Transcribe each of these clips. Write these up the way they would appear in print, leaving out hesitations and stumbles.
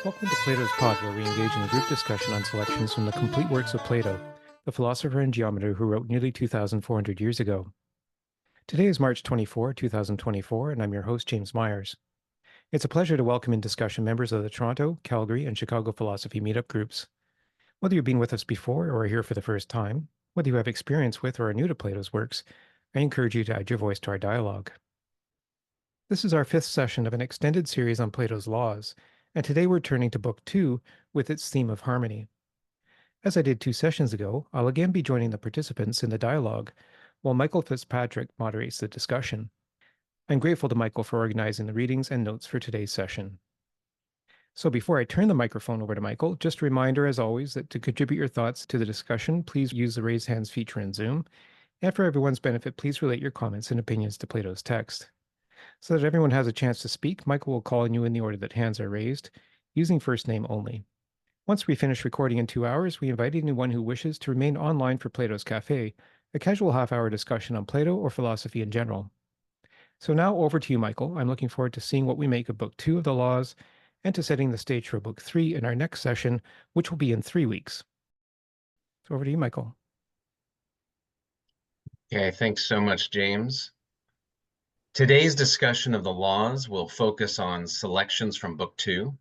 Welcome to Plato's Pod, where we engage in a group discussion on selections from the complete works of Plato, the philosopher and geometer who wrote nearly 2,400 years ago. Today is March 24, 2024, and I'm your host, James Myers. It's a pleasure to welcome in discussion members of the Toronto, Calgary, and Chicago Philosophy Meetup groups. Whether you've been with us before or are here for the first time, whether you have experience with or are new to Plato's works, I encourage you to add your voice to our dialogue. This is our fifth session of an extended series on Plato's Laws, and today we're turning to Book 2 with its theme of harmony. As I did 2 sessions ago, I'll again be joining the participants in the dialogue, while Michael Fitzpatrick moderates the discussion. I'm grateful to Michael for organizing the readings and notes for today's session. So before I turn the microphone over to Michael, just a reminder, as always, that to contribute your thoughts to the discussion, please use the raise hands feature in Zoom. And for everyone's benefit, please relate your comments and opinions to Plato's text. So that everyone has a chance to speak, Michael will call on you in the order that hands are raised, using first name only. Once we finish recording in 2 hours, we invite anyone who wishes to remain online for Plato's Cafe, a casual half-hour discussion on Plato or philosophy in general. So now over to you, Michael. I'm looking forward to seeing what we make of Book 2 of the Laws and to setting the stage for Book 3 in our next session, which will be in 3 weeks. So over to you, Michael. Okay, thanks so much, James. Today's discussion of the laws will focus on selections from Book 2.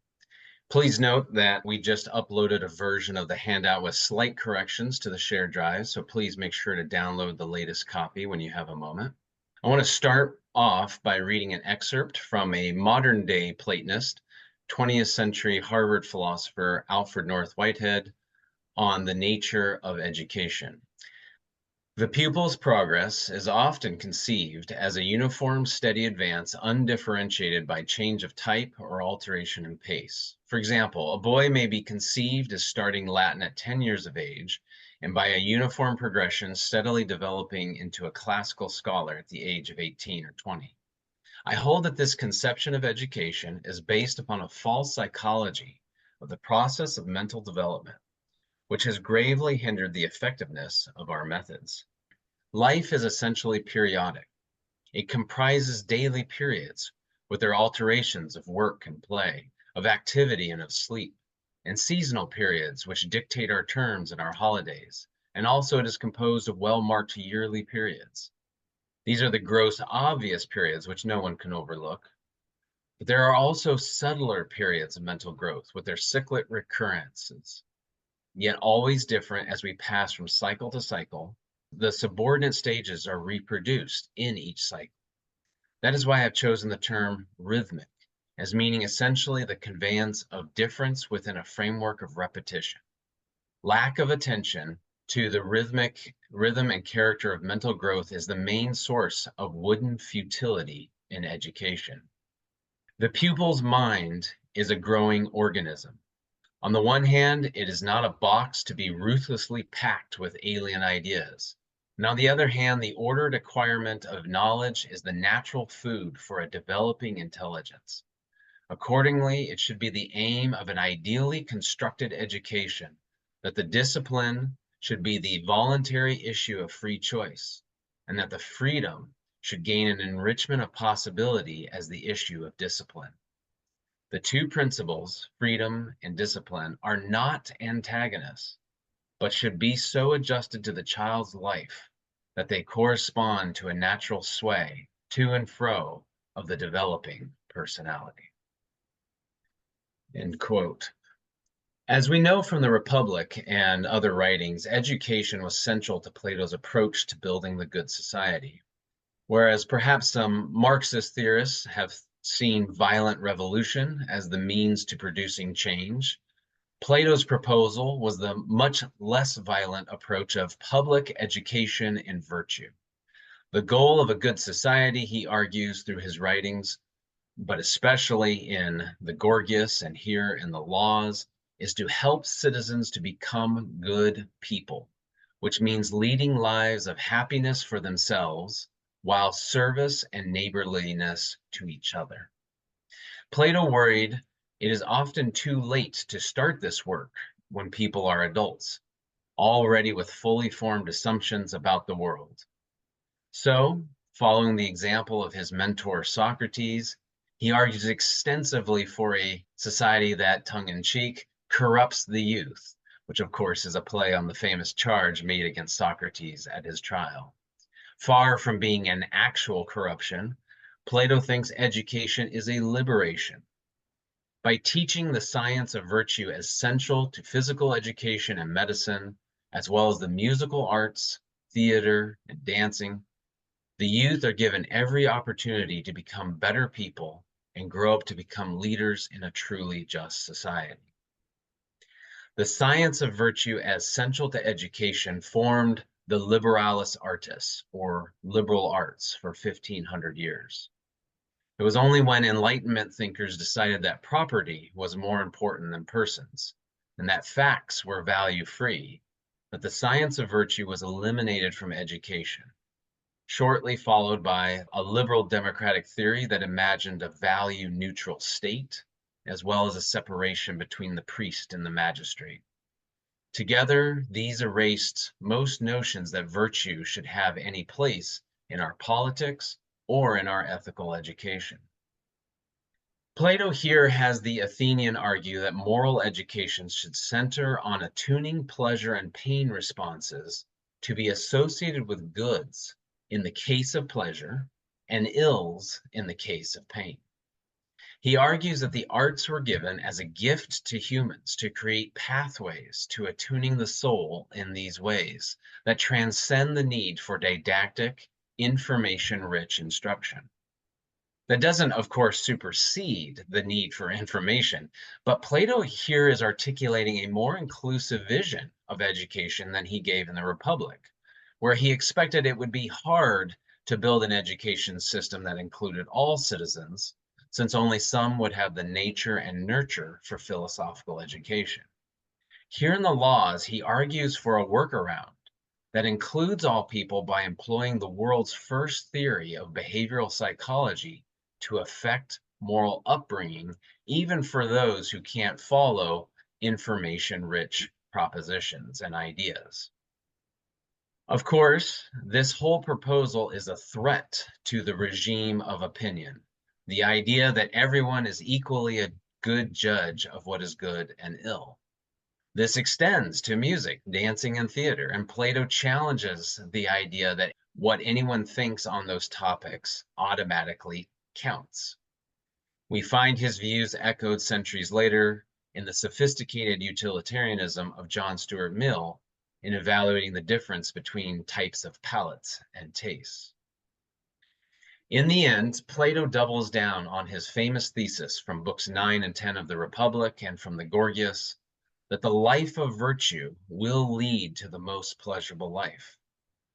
Please note that we just uploaded a version of the handout with slight corrections to the shared drive, so please make sure to download the latest copy when you have a moment. I want to start off by reading an excerpt from a modern-day Platonist, 20th century Harvard philosopher Alfred North Whitehead on the nature of education. The pupil's progress is often conceived as a uniform, steady advance, undifferentiated by change of type or alteration in pace. For example, a boy may be conceived as starting Latin at 10 years of age, and by a uniform progression steadily developing into a classical scholar at the age of 18 or 20. I hold that this conception of education is based upon a false psychology of the process of mental development, which has gravely hindered the effectiveness of our methods. Life is essentially periodic. It comprises daily periods with their alternations of work and play, of activity and of sleep, and seasonal periods which dictate our terms and our holidays, and also it is composed of well-marked yearly periods. These are the gross obvious periods which no one can overlook. But there are also subtler periods of mental growth with their cyclic recurrences, yet always different as we pass from cycle to cycle. The subordinate stages are reproduced in each cycle. That is why I've chosen the term rhythmic, as meaning essentially the conveyance of difference within a framework of repetition. Lack of attention to the rhythm and character of mental growth is the main source of wooden futility in education. The pupil's mind is a growing organism. On the one hand, it is not a box to be ruthlessly packed with alien ideas. And on the other hand, the ordered acquirement of knowledge is the natural food for a developing intelligence. Accordingly, it should be the aim of an ideally constructed education that the discipline should be the voluntary issue of free choice, and that the freedom should gain an enrichment of possibility as the issue of discipline. The two principles, freedom and discipline, are not antagonists, but should be so adjusted to the child's life that they correspond to a natural sway to and fro of the developing personality. End quote. As we know from the Republic and other writings, education was central to Plato's approach to building the good society. Whereas perhaps some Marxist theorists have seen violent revolution as the means to producing change, Plato's proposal was the much less violent approach of public education and virtue. The goal of a good society, he argues through his writings, but especially in the Gorgias and here in the Laws, is to help citizens to become good people, which means leading lives of happiness for themselves while service and neighborliness to each other. Plato worried it is often too late to start this work when people are adults. already with fully formed assumptions about the world. So, following the example of his mentor Socrates, he argues extensively for a society that, tongue-in-cheek, corrupts the youth, which of course is a play on the famous charge made against Socrates at his trial. Far from being an actual corruption, Plato thinks education is a liberation. By teaching the science of virtue as central to physical education and medicine, as well as the musical arts, theater, and dancing, the youth are given every opportunity to become better people and grow up to become leaders in a truly just society. The science of virtue as central to education formed the liberalis artis, or liberal arts, for 1500 years. It was only when Enlightenment thinkers decided that property was more important than persons, and that facts were value-free, that the science of virtue was eliminated from education, shortly followed by a liberal democratic theory that imagined a value-neutral state, as well as a separation between the priest and the magistrate. Together, these erased most notions that virtue should have any place in our politics or in our ethical education. Plato here has the Athenian argue that moral education should center on attuning pleasure and pain responses to be associated with goods in the case of pleasure and ills in the case of pain. He argues that the arts were given as a gift to humans to create pathways to attuning the soul in these ways that transcend the need for didactic, information-rich instruction. That doesn't, of course, supersede the need for information, but Plato here is articulating a more inclusive vision of education than he gave in the Republic, where he expected it would be hard to build an education system that included all citizens, since only some would have the nature and nurture for philosophical education. Here in the laws, he argues for a workaround that includes all people by employing the world's first theory of behavioral psychology to affect moral upbringing, even for those who can't follow information-rich propositions and ideas. Of course, this whole proposal is a threat to the regime of opinion, the idea that everyone is equally a good judge of what is good and ill. This extends to music, dancing, and theater, and Plato challenges the idea that what anyone thinks on those topics automatically counts. We find his views echoed centuries later in the sophisticated utilitarianism of John Stuart Mill in evaluating the difference between types of palates and tastes. In the end, Plato doubles down on his famous thesis from books 9 and 10 of the Republic and from the Gorgias, that the life of virtue will lead to the most pleasurable life.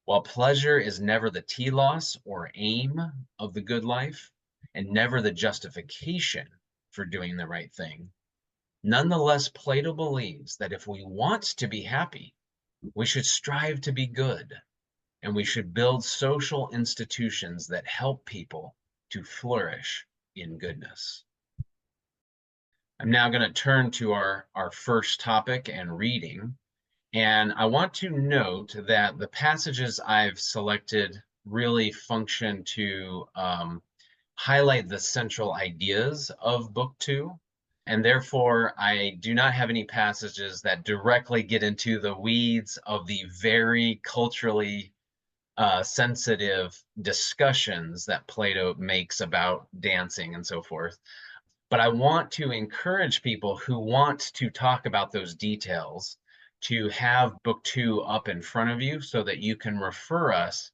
While pleasure is never the telos or aim of the good life, and never the justification for doing the right thing, nonetheless, Plato believes that if we want to be happy, we should strive to be good, and we should build social institutions that help people to flourish in goodness. I'm now going to turn to our first topic and reading. And I want to note that the passages I've selected really function to highlight the central ideas of Book 2. And therefore, I do not have any passages that directly get into the weeds of the very culturally sensitive discussions that Plato makes about dancing and so forth. But I want to encourage people who want to talk about those details to have Book 2 up in front of you so that you can refer us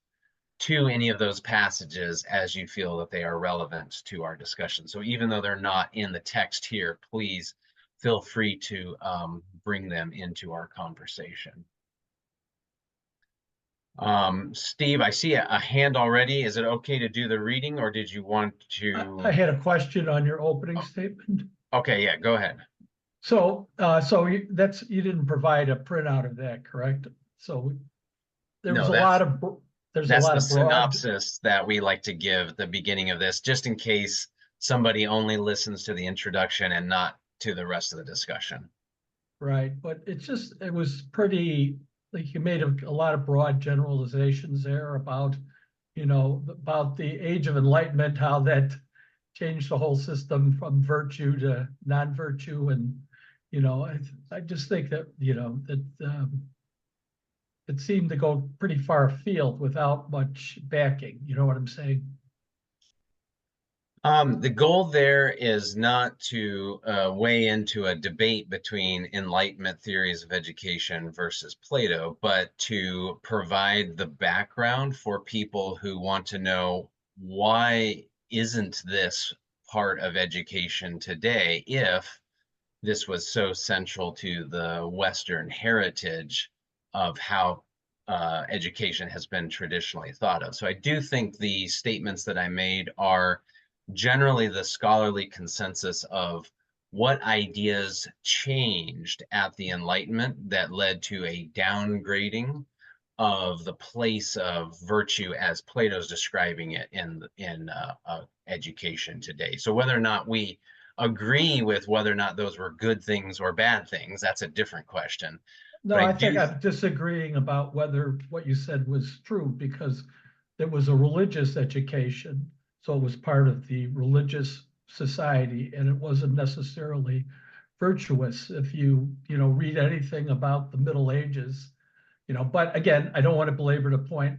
to any of those passages as you feel that they are relevant to our discussion. So even though they're not in the text here, please feel free to bring them into our conversation. Steve, I see a hand already. Is it okay to do the reading, or did you want to? I had a question on your opening statement. Okay, yeah, go ahead. So, you didn't provide a printout of that, correct? So there's No, a lot of broad. synopsis that we like to give at the beginning of this, just in case somebody only listens to the introduction and not to the rest of the discussion. Right, but it was pretty like you made a lot of broad generalizations there about, about the age of enlightenment, how that changed the whole system from virtue to non-virtue. And, I just think that, it seemed to go pretty far afield without much backing. You know what I'm saying? The goal there is not to weigh into a debate between Enlightenment theories of education versus Plato, but to provide the background for people who want to know, why isn't this part of education today if this was so central to the Western heritage of how education has been traditionally thought of. So I do think the statements that I made are generally the scholarly consensus of what ideas changed at the Enlightenment that led to a downgrading of the place of virtue as Plato's describing it in education today. So whether or not we agree with whether or not those were good things or bad things, that's a different question. No, But I I think do, I'm disagreeing about whether what you said was true, because it was a religious education. So it was part of the religious society, and it wasn't necessarily virtuous. If you, read anything about the Middle Ages, but again, I don't want to belabor the point.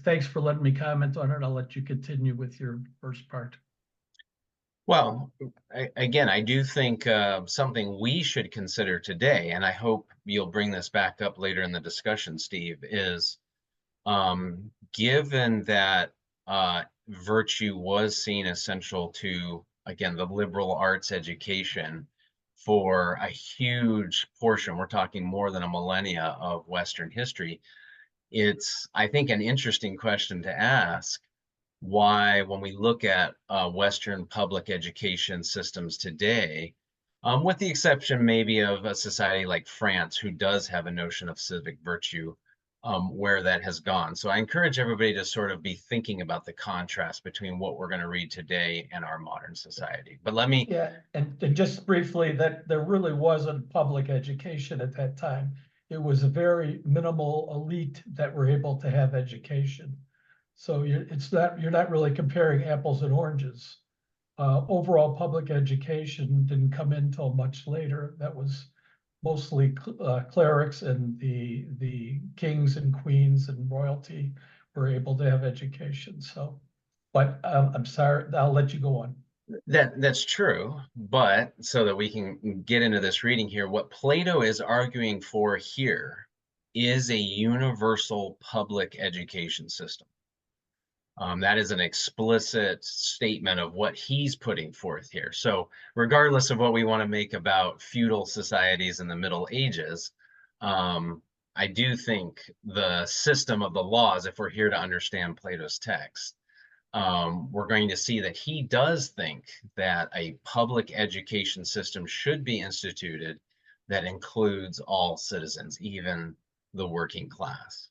Thanks for letting me comment on it. I'll let you continue with your first part. well, again, I do think something we should consider today, and I hope you'll bring this back up later in the discussion, Steve, is given that virtue was seen essential to, again, the liberal arts education for a huge portion, we're talking more than a millennia of Western history, it's, I think, an interesting question to ask why, when we look at Western public education systems today, with the exception maybe of a society like France, who does have a notion of civic virtue, where that has gone. So I encourage everybody to sort of be thinking about the contrast between what we're going to read today and our modern society. But let me, Yeah, and just briefly, that there really wasn't public education at that time. It was a very minimal elite that were able to have education. So you're not really comparing apples and oranges. Overall public education didn't come in until much later. That was mostly clerics, and the kings and queens and royalty were able to have education. So, but I'm sorry, I'll let you go on. that's true, but so that we can get into this reading here, what Plato is arguing for here is a universal public education system. That is an explicit statement of what he's putting forth here. So regardless of what we want to make about feudal societies in the Middle Ages, I do think the system of the laws, if we're here to understand Plato's text, we're going to see that he does think that a public education system should be instituted that includes all citizens, even the working class.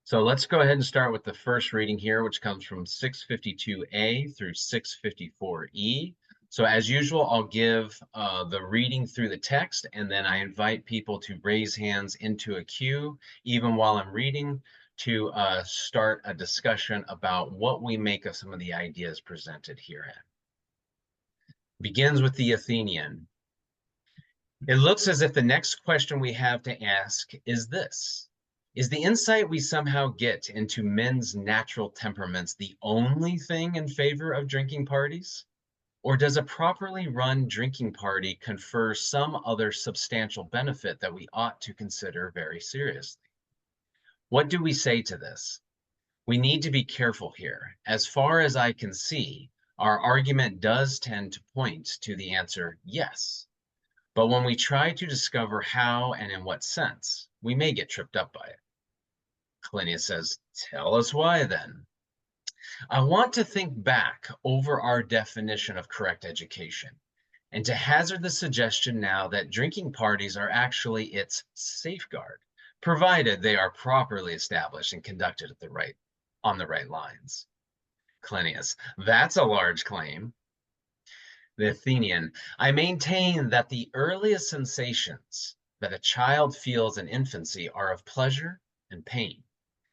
So let's go ahead and start with the first reading here, which comes from 652A through 654E. So as usual, I'll give the reading through the text, and then I invite people to raise hands into a queue, even while I'm reading, to start a discussion about what we make of some of the ideas presented herein. Begins with the Athenian. It looks as if the next question we have to ask is this: is the insight we somehow get into men's natural temperaments the only thing in favor of drinking parties? Or does a properly run drinking party confer some other substantial benefit that we ought to consider very seriously? What do we say to this? We need to be careful here. As far as I can see, our argument does tend to point to the answer yes. But when we try to discover how and in what sense, we may get tripped up by it. Clinius says, tell us why then. I want to think back over our definition of correct education, and to hazard the suggestion now that drinking parties are actually its safeguard, provided they are properly established and conducted on the right lines. Clinius, that's a large claim. The Athenian, I maintain that the earliest sensations that a child feels in infancy are of pleasure and pain.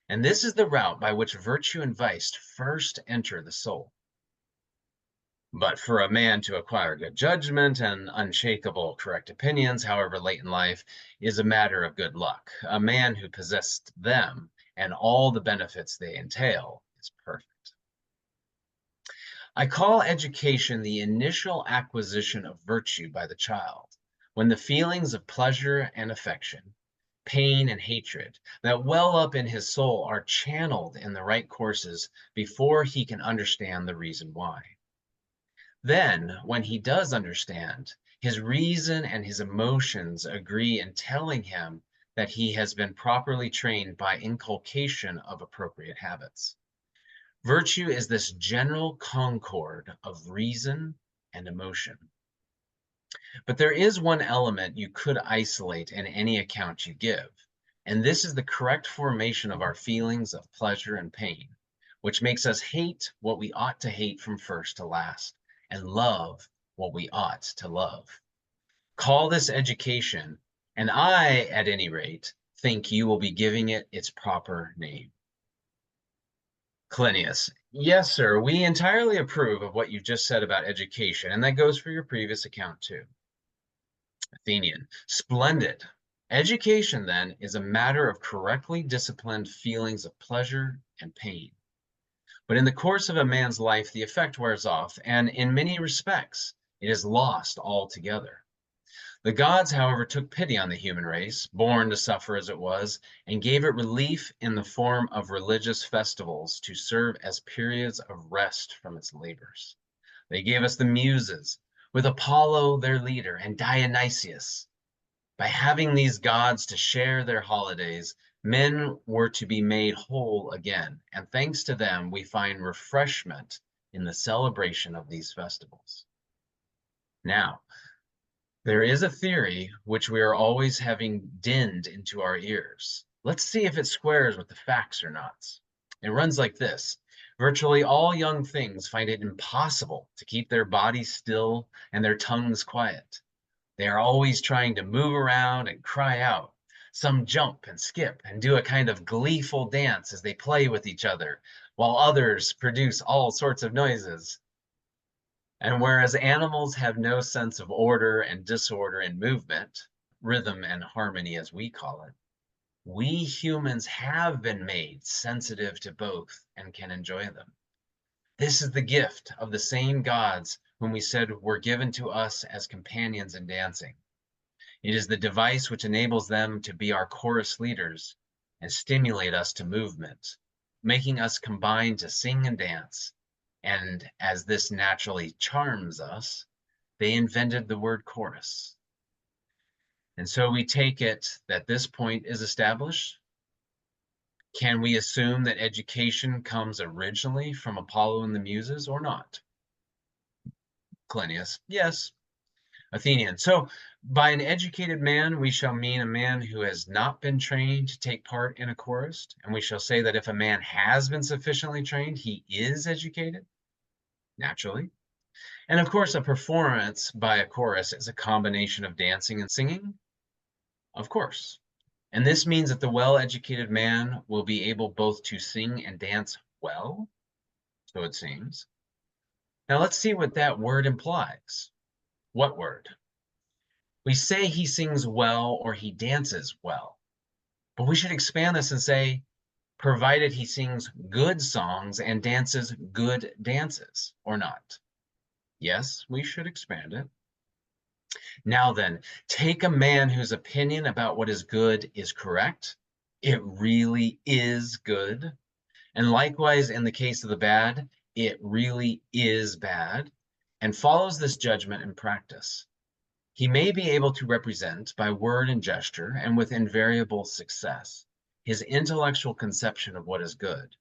And this is the route by which virtue and vice first enter the soul. But for a man to acquire good judgment and unshakable correct opinions, however late in life, is a matter of good luck. A man who possessed them and all the benefits they entail is perfect. I call education the initial acquisition of virtue by the child, when the feelings of pleasure and affection, pain and hatred that well up in his soul are channeled in the right courses before he can understand the reason why. Then, when he does understand, his reason and his emotions agree in telling him that he has been properly trained by inculcation of appropriate habits. Virtue is this general concord of reason and emotion. But there is one element you could isolate in any account you give, and this is the correct formation of our feelings of pleasure and pain, which makes us hate what we ought to hate from first to last, and love what we ought to love. Call this education, and I, at any rate, think you will be giving it its proper name. Clinius: yes, sir, we entirely approve of what you've just said about education, and that goes for your previous account too. Athenian: splendid. Education, then, is a matter of correctly disciplined feelings of pleasure and pain. But in the course of a man's life, the effect wears off, and in many respects, it is lost altogether. The gods, however, took pity on the human race, born to suffer as it was, and gave it relief in the form of religious festivals to serve as periods of rest from its labors. They gave us the Muses, with Apollo their leader, and Dionysius. By having these gods to share their holidays, men were to be made whole again, and thanks to them, we find refreshment in the celebration of these festivals. Now, there is a theory which we are always having dinned into our ears. Let's see if it squares with the facts or not. It runs like this. Virtually all young things find it impossible to keep their bodies still and their tongues quiet. They are always trying to move around and cry out. Some jump and skip and do a kind of gleeful dance as they play with each other, while others produce all sorts of noises. And whereas animals have no sense of order and disorder in movement, rhythm and harmony as we call it, we humans have been made sensitive to both and can enjoy them. This is the gift of the same gods whom we said were given to us as companions in dancing. It is the device which enables them to be our chorus leaders and stimulate us to movement, making us combine to sing and dance. And as this naturally charms us, they invented the word chorus. And so we take it that this point is established. Can we assume that education comes originally from Apollo and the Muses or not? Clinius: yes. Athenian: so by an educated man, we shall mean a man who has not been trained to take part in a chorus, and we shall say that if a man has been sufficiently trained, he is educated? Naturally. And of course, a performance by a chorus is a combination of dancing and singing? Of course. And this means that the well-educated man will be able both to sing and dance well, so it seems. Now let's see what that word implies. What word? We say he sings well or he dances well, but we should expand this and say, provided he sings good songs and dances good dances, or not. Yes, we should expand it. Now then, take a man whose opinion about what is good is correct. It really is good. And likewise, in the case of the bad, it really is bad, and follows this judgment in practice. He may be able to represent by word and gesture, and with invariable success, his intellectual conception of what is good,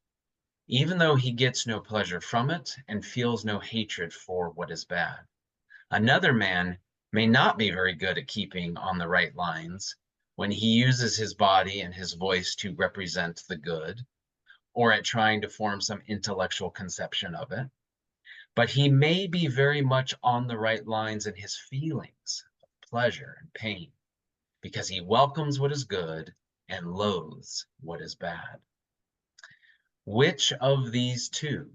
even though he gets no pleasure from it and feels no hatred for what is bad. Another man may not be very good at keeping on the right lines when he uses his body and his voice to represent the good, or at trying to form some intellectual conception of it. But he may be very much on the right lines in his feelings of pleasure and pain. because he welcomes what is good and loathes what is bad. Which of these two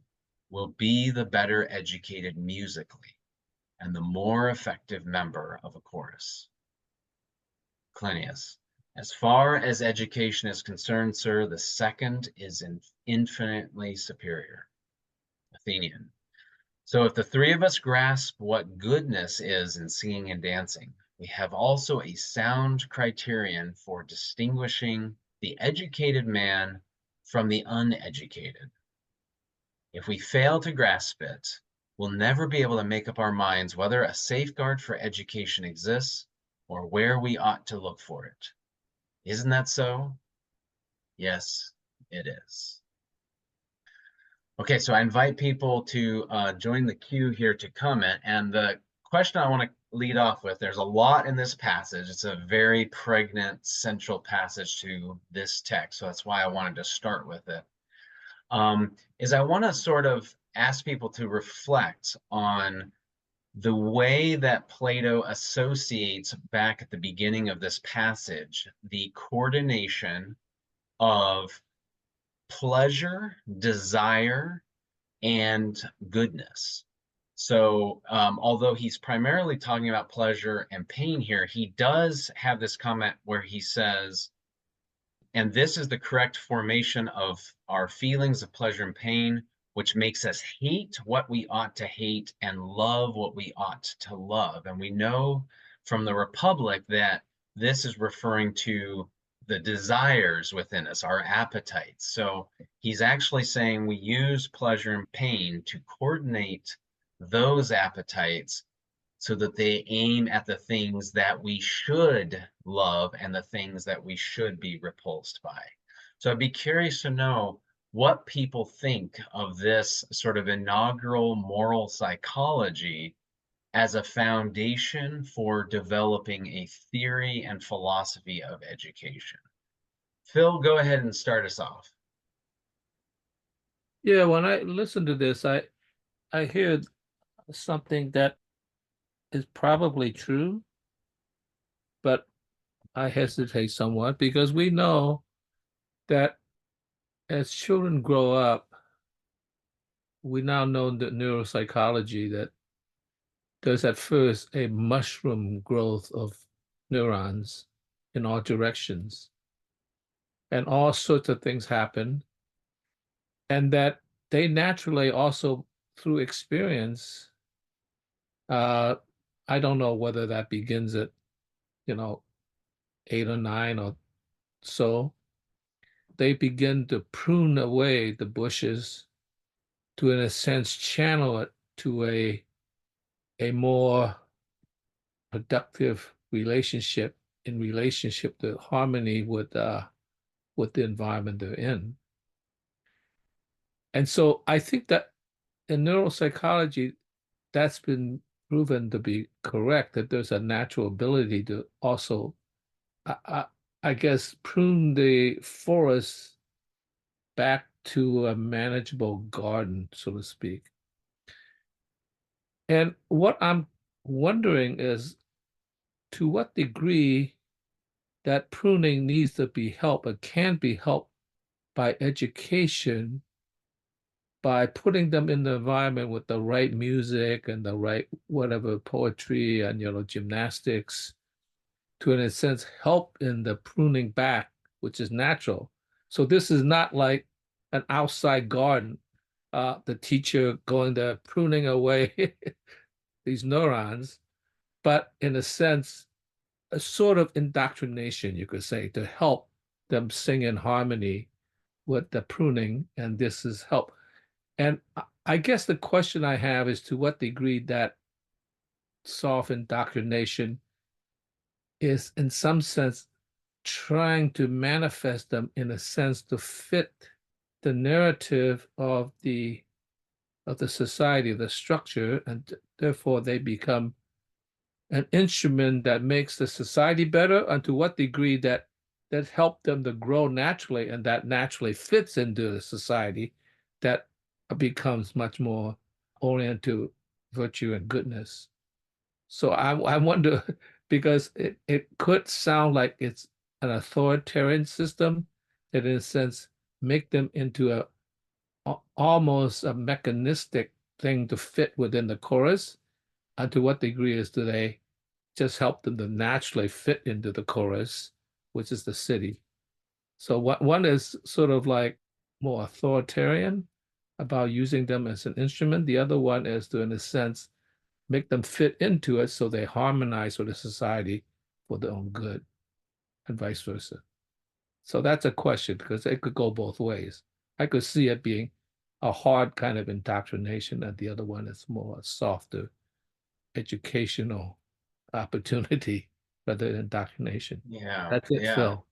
will be the better educated musically and the more effective member of a chorus? Clinias. As far as education is concerned, sir, the second is infinitely superior. Athenian. So if the three of us grasp what goodness is in singing and dancing, we have also a sound criterion for distinguishing the educated man from the uneducated. If we fail to grasp it, we'll never be able to make up our minds whether a safeguard for education exists or where we ought to look for it. Isn't that so? Yes, it is. Okay, so I invite people to join the queue here to comment. And the question I want to lead off with, there's a lot in this passage. It's a very pregnant central passage to this text. So that's why I wanted to start with it. Is I want to sort of ask people to reflect on the way that Plato associates back at the beginning of this passage, the coordination of pleasure, desire, and goodness. So although he's primarily talking about pleasure and pain here, he does have this comment where he says, and this is the correct formation of our feelings of pleasure and pain, which makes us hate what we ought to hate and love what we ought to love. And we know from the Republic that this is referring to the desires within us, our appetites. So he's actually saying we use pleasure and pain to coordinate those appetites so that they aim at the things that we should love and the things that we should be repulsed by. So I'd be curious to know what people think of this sort of inaugural moral psychology as a foundation for developing a theory and philosophy of education. Phil, go ahead and start us off. Yeah, when I listen to this, I hear something that is probably true, but I hesitate somewhat because we know that as children grow up, we now know the neuropsychology that there's at first a mushroom growth of neurons in all directions, and all sorts of things happen, and that they naturally also, through experience, I don't know whether that begins at, 8 or 9 or so, they begin to prune away the bushes to, in a sense, channel it to a more productive relationship, in relationship to harmony with the environment they're in. And so I think that in neuropsychology, that's been proven to be correct, that there's a natural ability to also, I guess, prune the forest back to a manageable garden, so to speak. And what I'm wondering is to what degree that pruning needs to be helped or can be helped by education, by putting them in the environment with the right music and the right whatever poetry and gymnastics to, in a sense, help in the pruning back, which is natural. So this is not like an outside garden, the teacher going to pruning away these neurons, but in a sense, a sort of indoctrination, you could say, to help them sing in harmony with the pruning, and this is help. And I guess the question I have is to what degree that soft indoctrination is, in some sense, trying to manifest them in a sense to fit the narrative of the society, the structure, and therefore they become an instrument that makes the society better, and to what degree that help them to grow naturally, and that naturally fits into the society that becomes much more oriented to virtue and goodness. So I wonder because it could sound like it's an authoritarian system that in a sense make them into almost a mechanistic thing to fit within the chorus. And to what degree is do they just help them to naturally fit into the chorus, which is the city? So one is sort of like more authoritarian about using them as an instrument. The other one is to, in a sense, make them fit into it so they harmonize with the society for their own good, and vice versa. So that's a question because it could go both ways. I could see it being a hard kind of indoctrination, and the other one is more a softer educational opportunity rather than indoctrination. Yeah, That's it, yeah. Phil.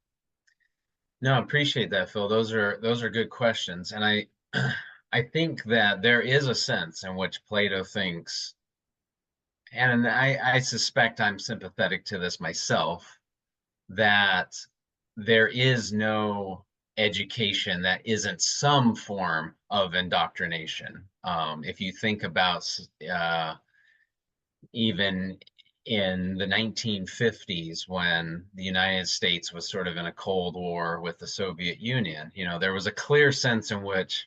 No, I appreciate that, Phil. Those are good questions. And I I think that there is a sense in which Plato thinks, and I suspect I'm sympathetic to this myself, that there is no education that isn't some form of indoctrination. If you think about even in the 1950s, when the United States was sort of in a Cold War with the Soviet Union, there was a clear sense in which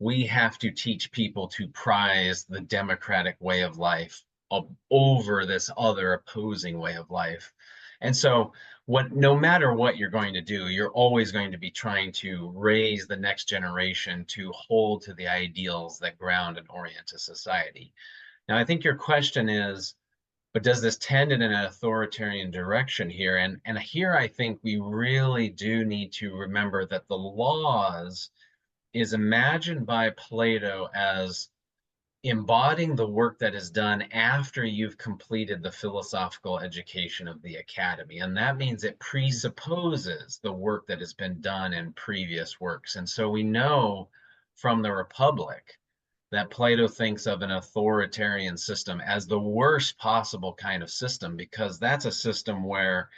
we have to teach people to prize the democratic way of life over this other opposing way of life. And so no matter what you're going to do, you're always going to be trying to raise the next generation to hold to the ideals that ground and orient a society. Now, I think your question is, but does this tend in an authoritarian direction here? And here I think we really do need to remember that the laws is imagined by Plato as embodying the work that is done after you've completed the philosophical education of the academy. And that means it presupposes the work that has been done in previous works. And so we know from the Republic that Plato thinks of an authoritarian system as the worst possible kind of system, because that's a system where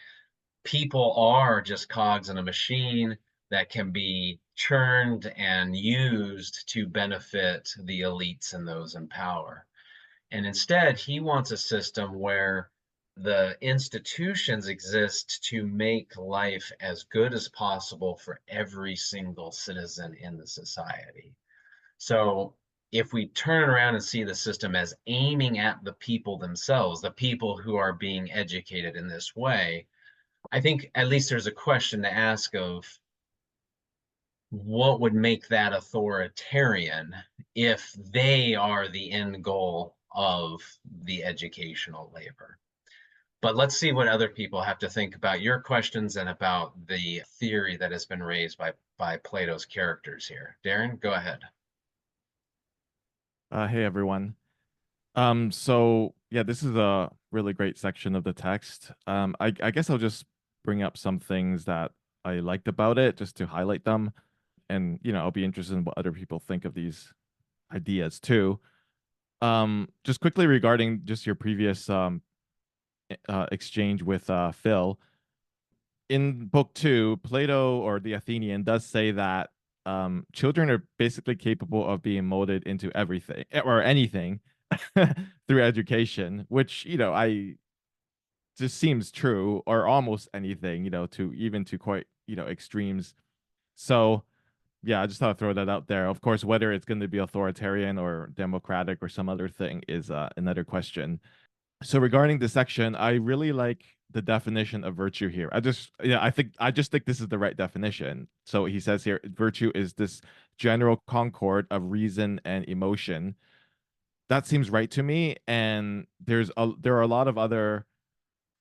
people are just cogs in a machine that can be churned and used to benefit the elites and those in power. And instead, he wants a system where the institutions exist to make life as good as possible for every single citizen in the society. So if we turn around and see the system as aiming at the people themselves, the people who are being educated in this way, I think at least there's a question to ask of what would make that authoritarian if they are the end goal of the educational labor. But let's see what other people have to think about your questions and about the theory that has been raised by Plato's characters here. Darren, go ahead. Hey everyone. So yeah, this is a really great section of the text. I guess I'll just bring up some things that I liked about it just to highlight them. And I'll be interested in what other people think of these ideas too. Just quickly regarding just your previous exchange with Phil. In book 2, Plato, or the Athenian, does say that children are basically capable of being molded into everything or anything through education, which I just seems true, or almost anything, to even to quite extremes. So yeah, I just thought I'd throw that out there. Of course, whether it's going to be authoritarian or democratic or some other thing is another question. So regarding this section, I really like the definition of virtue here. I just think this is the right definition. So he says here, virtue is this general concord of reason and emotion. That seems right to me. And there are a lot of other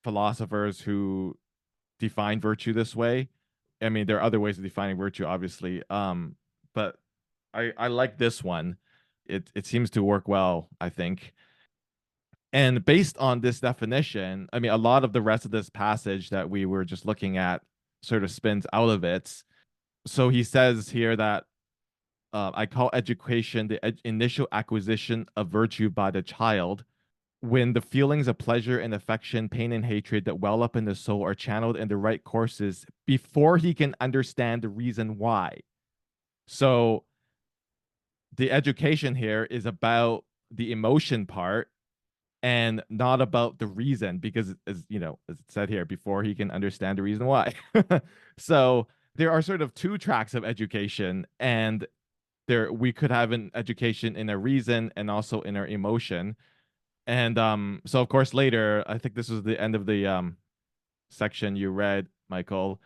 philosophers who define virtue this way. I mean, there are other ways of defining virtue, obviously. But I like this one. It seems to work well, I think. And based on this definition, I mean, a lot of the rest of this passage that we were just looking at sort of spins out of it. So he says here that I call education the initial acquisition of virtue by the child, when the feelings of pleasure and affection, pain and hatred that well up in the soul are channeled in the right courses before he can understand the reason why. So the education here is about the emotion part, and not about the reason, because as you know, as it said here, before he can understand the reason why. So there are sort of two tracks of education, and there we could have an education in a reason and also in our emotion. And so of course later, I think this was the end of the section you read, Michael.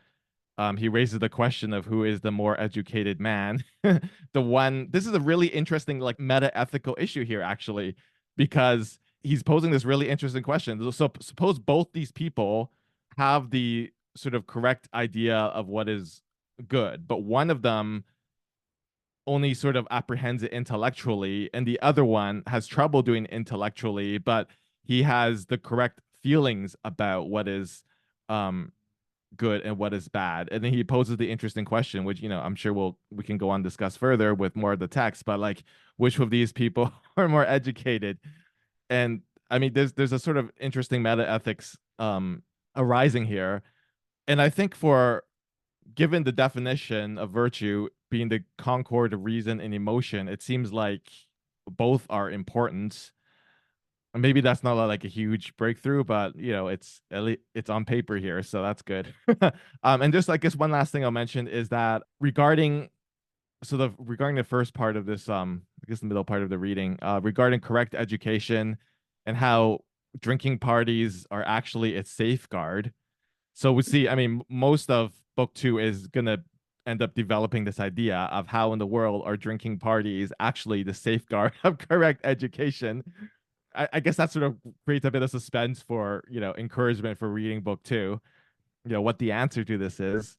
He raises the question of who is the more educated man. This is a really interesting, like, meta ethical issue here, actually, because he's posing this really interesting question. So suppose both these people have the sort of correct idea of what is good, but one of them only sort of apprehends it intellectually, and the other one has trouble doing it intellectually, but he has the correct feelings about what is good and what is bad. And then he poses the interesting question, which, you know, I'm sure we can go on discuss further with more of the text, but like, which of these people are more educated? And I mean, there's a sort of interesting meta ethics arising here. And I think, given the definition of virtue being the concord of reason and emotion, it seems like both are important. Maybe that's not like a huge breakthrough, but you know, it's on paper here, so that's good. And just, I guess, one last thing I'll mention is that regarding the first part of this, I guess the middle part of the reading, regarding correct education and how drinking parties are actually a safeguard. So we see, I mean, most of book 2 is gonna end up developing this idea of how in the world are drinking parties actually the safeguard of correct education. I guess that sort of creates a bit of suspense for, you know, encouragement for reading book 2, you know, what the answer to this is.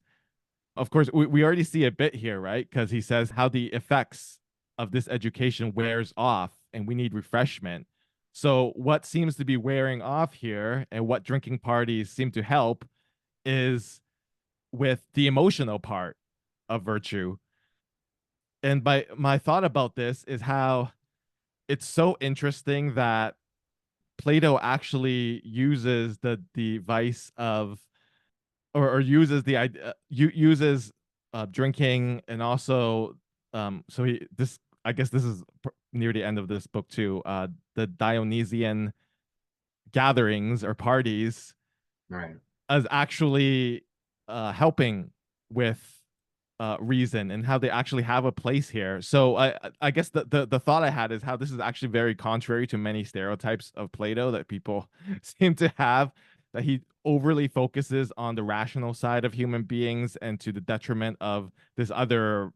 Of course, we already see a bit here, right? Because he says how the effects of this education wears off and we need refreshment. So what seems to be wearing off here, and what drinking parties seem to help, is with the emotional part of virtue. And my thought about this is how it's so interesting that Plato actually uses the device of, or uses the idea, uses drinking, and also so I guess this is near the end of this book too, the Dionysian gatherings or parties, Right. as actually helping with reason, and how they actually have a place here. So I guess the thought I had is how this is actually very contrary to many stereotypes of Plato that people seem to have, that he overly focuses on the rational side of human beings and to the detriment of this other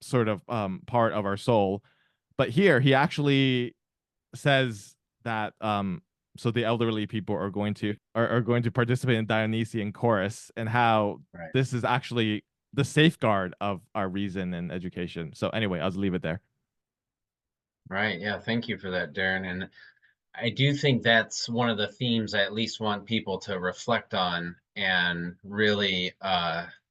sort of part of our soul. But here he actually says that so the elderly people are going to participate in Dionysian chorus, and how Right. this is actually the safeguard of our reason and education. So anyway, I'll leave it there. Right. Yeah. Thank you for that, Darren. And I do think that's one of the themes I at least want people to reflect on and really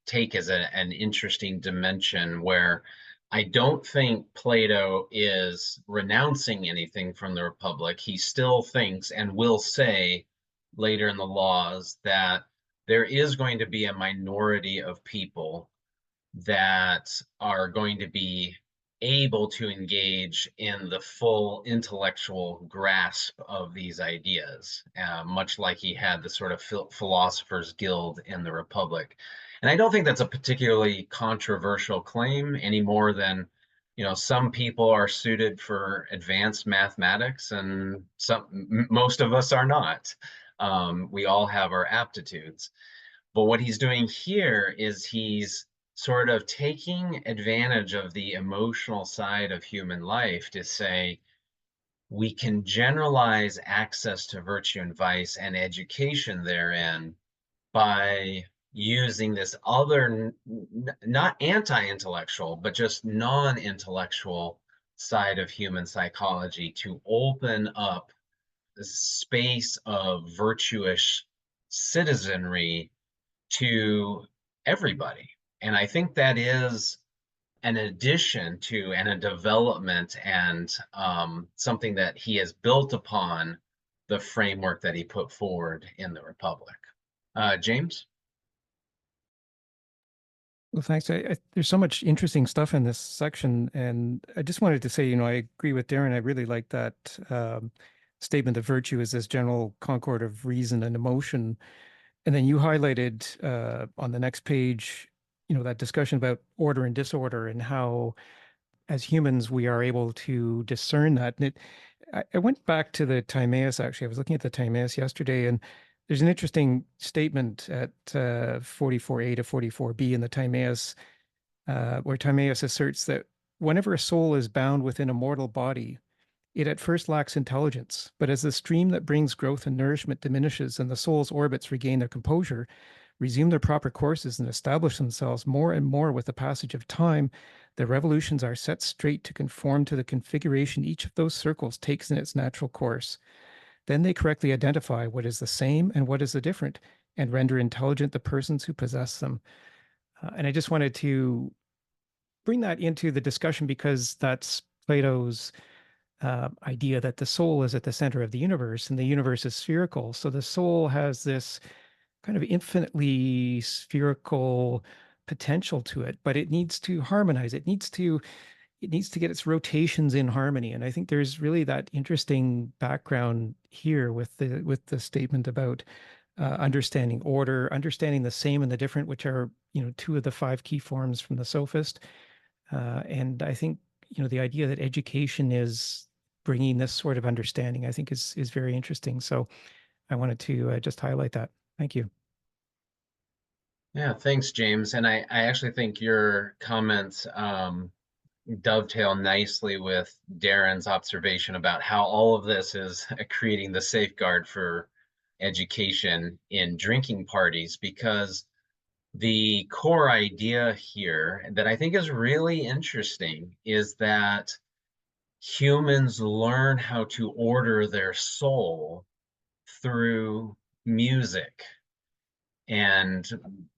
take as an interesting dimension, where I don't think Plato is renouncing anything from the Republic. He still thinks and will say later in the Laws that there is going to be a minority of people that are going to be able to engage in the full intellectual grasp of these ideas, much like he had the sort of philosophers guild in the Republic. And I don't think that's a particularly controversial claim, any more than, you know, some people are suited for advanced mathematics and most of us are not. We all have our aptitudes. But what he's doing here is he's sort of taking advantage of the emotional side of human life to say we can generalize access to virtue and vice and education therein by using this other, not anti-intellectual, but just non-intellectual side of human psychology to open up the space of virtuous citizenry to everybody. And I think that is an addition to and a development and something that he has built upon the framework that he put forward in the Republic. James? Well, thanks. There's so much interesting stuff in this section, and I just wanted to say, you know, I agree with Darren. I really like that statement that virtue is this general concord of reason and emotion. And then you highlighted on the next page, that discussion about order and disorder and how, as humans, we are able to discern that. And I went back to the Timaeus, actually. I was looking at the Timaeus yesterday, and there's an interesting statement at 44a to 44b in the Timaeus, where Timaeus asserts that whenever a soul is bound within a mortal body, it at first lacks intelligence, but as the stream that brings growth and nourishment diminishes and the soul's orbits regain their composure, resume their proper courses, and establish themselves more and more with the passage of time, the revolutions are set straight to conform to the configuration each of those circles takes in its natural course. Then they correctly identify what is the same and what is the different, and render intelligent the persons who possess them. And I just wanted to bring that into the discussion because that's Plato's idea that the soul is at the center of the universe and the universe is spherical. So the soul has this kind of infinitely spherical potential to it, but it needs to harmonize. It needs to get its rotations in harmony. And I think there's really that interesting background here with the statement about understanding order, understanding the same and the different, which are, two of the 5 key forms from the sophist. And I think, the idea that education is bringing this sort of understanding, I think is very interesting. So I wanted to just highlight that. Thank you. Yeah, thanks, James. And I actually think your comments dovetail nicely with Darren's observation about how all of this is creating the safeguard for education in drinking parties, because the core idea here that I think is really interesting is that humans learn how to order their soul through music. And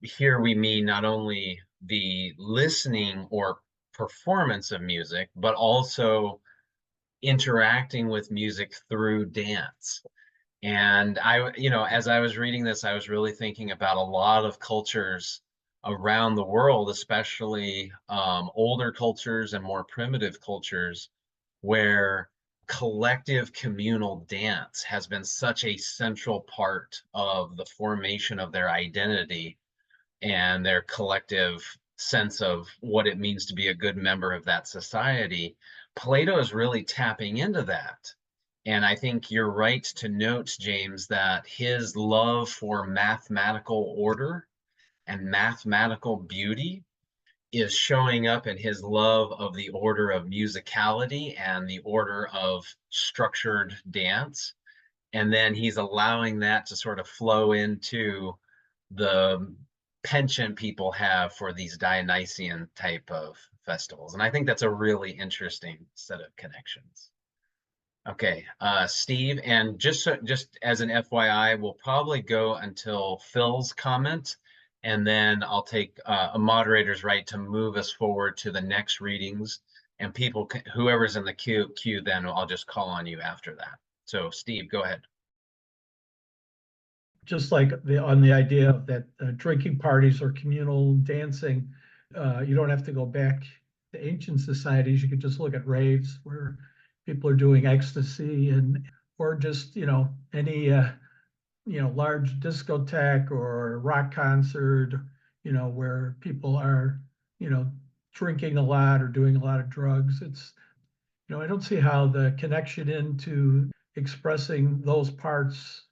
here we mean not only the listening or performance of music, but also interacting with music through dance. And as I was reading this, I was really thinking about a lot of cultures around the world, especially older cultures and more primitive cultures, where collective communal dance has been such a central part of the formation of their identity and their collective sense of what it means to be a good member of that society. Plato is really tapping into that. And I think you're right to note, James, that his love for mathematical order and mathematical beauty is showing up in his love of the order of musicality and the order of structured dance. And then he's allowing that to sort of flow into the penchant people have for these Dionysian type of festivals. And I think that's a really interesting set of connections. Okay, Steve, and just as an FYI, we'll probably go until Phil's comment, and then I'll take a moderator's right to move us forward to the next readings, and whoever's in the queue, then I'll just call on you after that. So Steve, go ahead. Just like on the idea of that drinking parties or communal dancing, you don't have to go back to ancient societies. You could just look at raves where people are doing ecstasy or just, any, large discotheque or rock concert, where people are, drinking a lot or doing a lot of drugs. It's, I don't see how the connection into expressing those parts,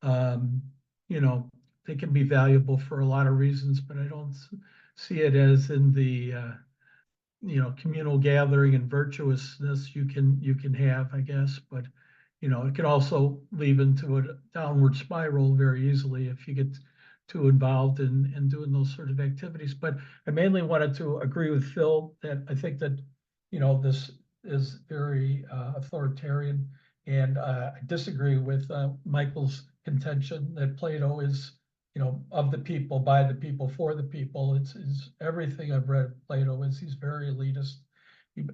they can be valuable for a lot of reasons, but I don't see it as in the, communal gathering and virtuousness you can have, I guess, but it can also lead into a downward spiral very easily if you get too involved in doing those sort of activities. But I mainly wanted to agree with Phil that I think that this is very authoritarian, and I disagree with Michael's contention that Plato is of the people, by the people, for the people. It's everything I've read of Plato is he's very elitist.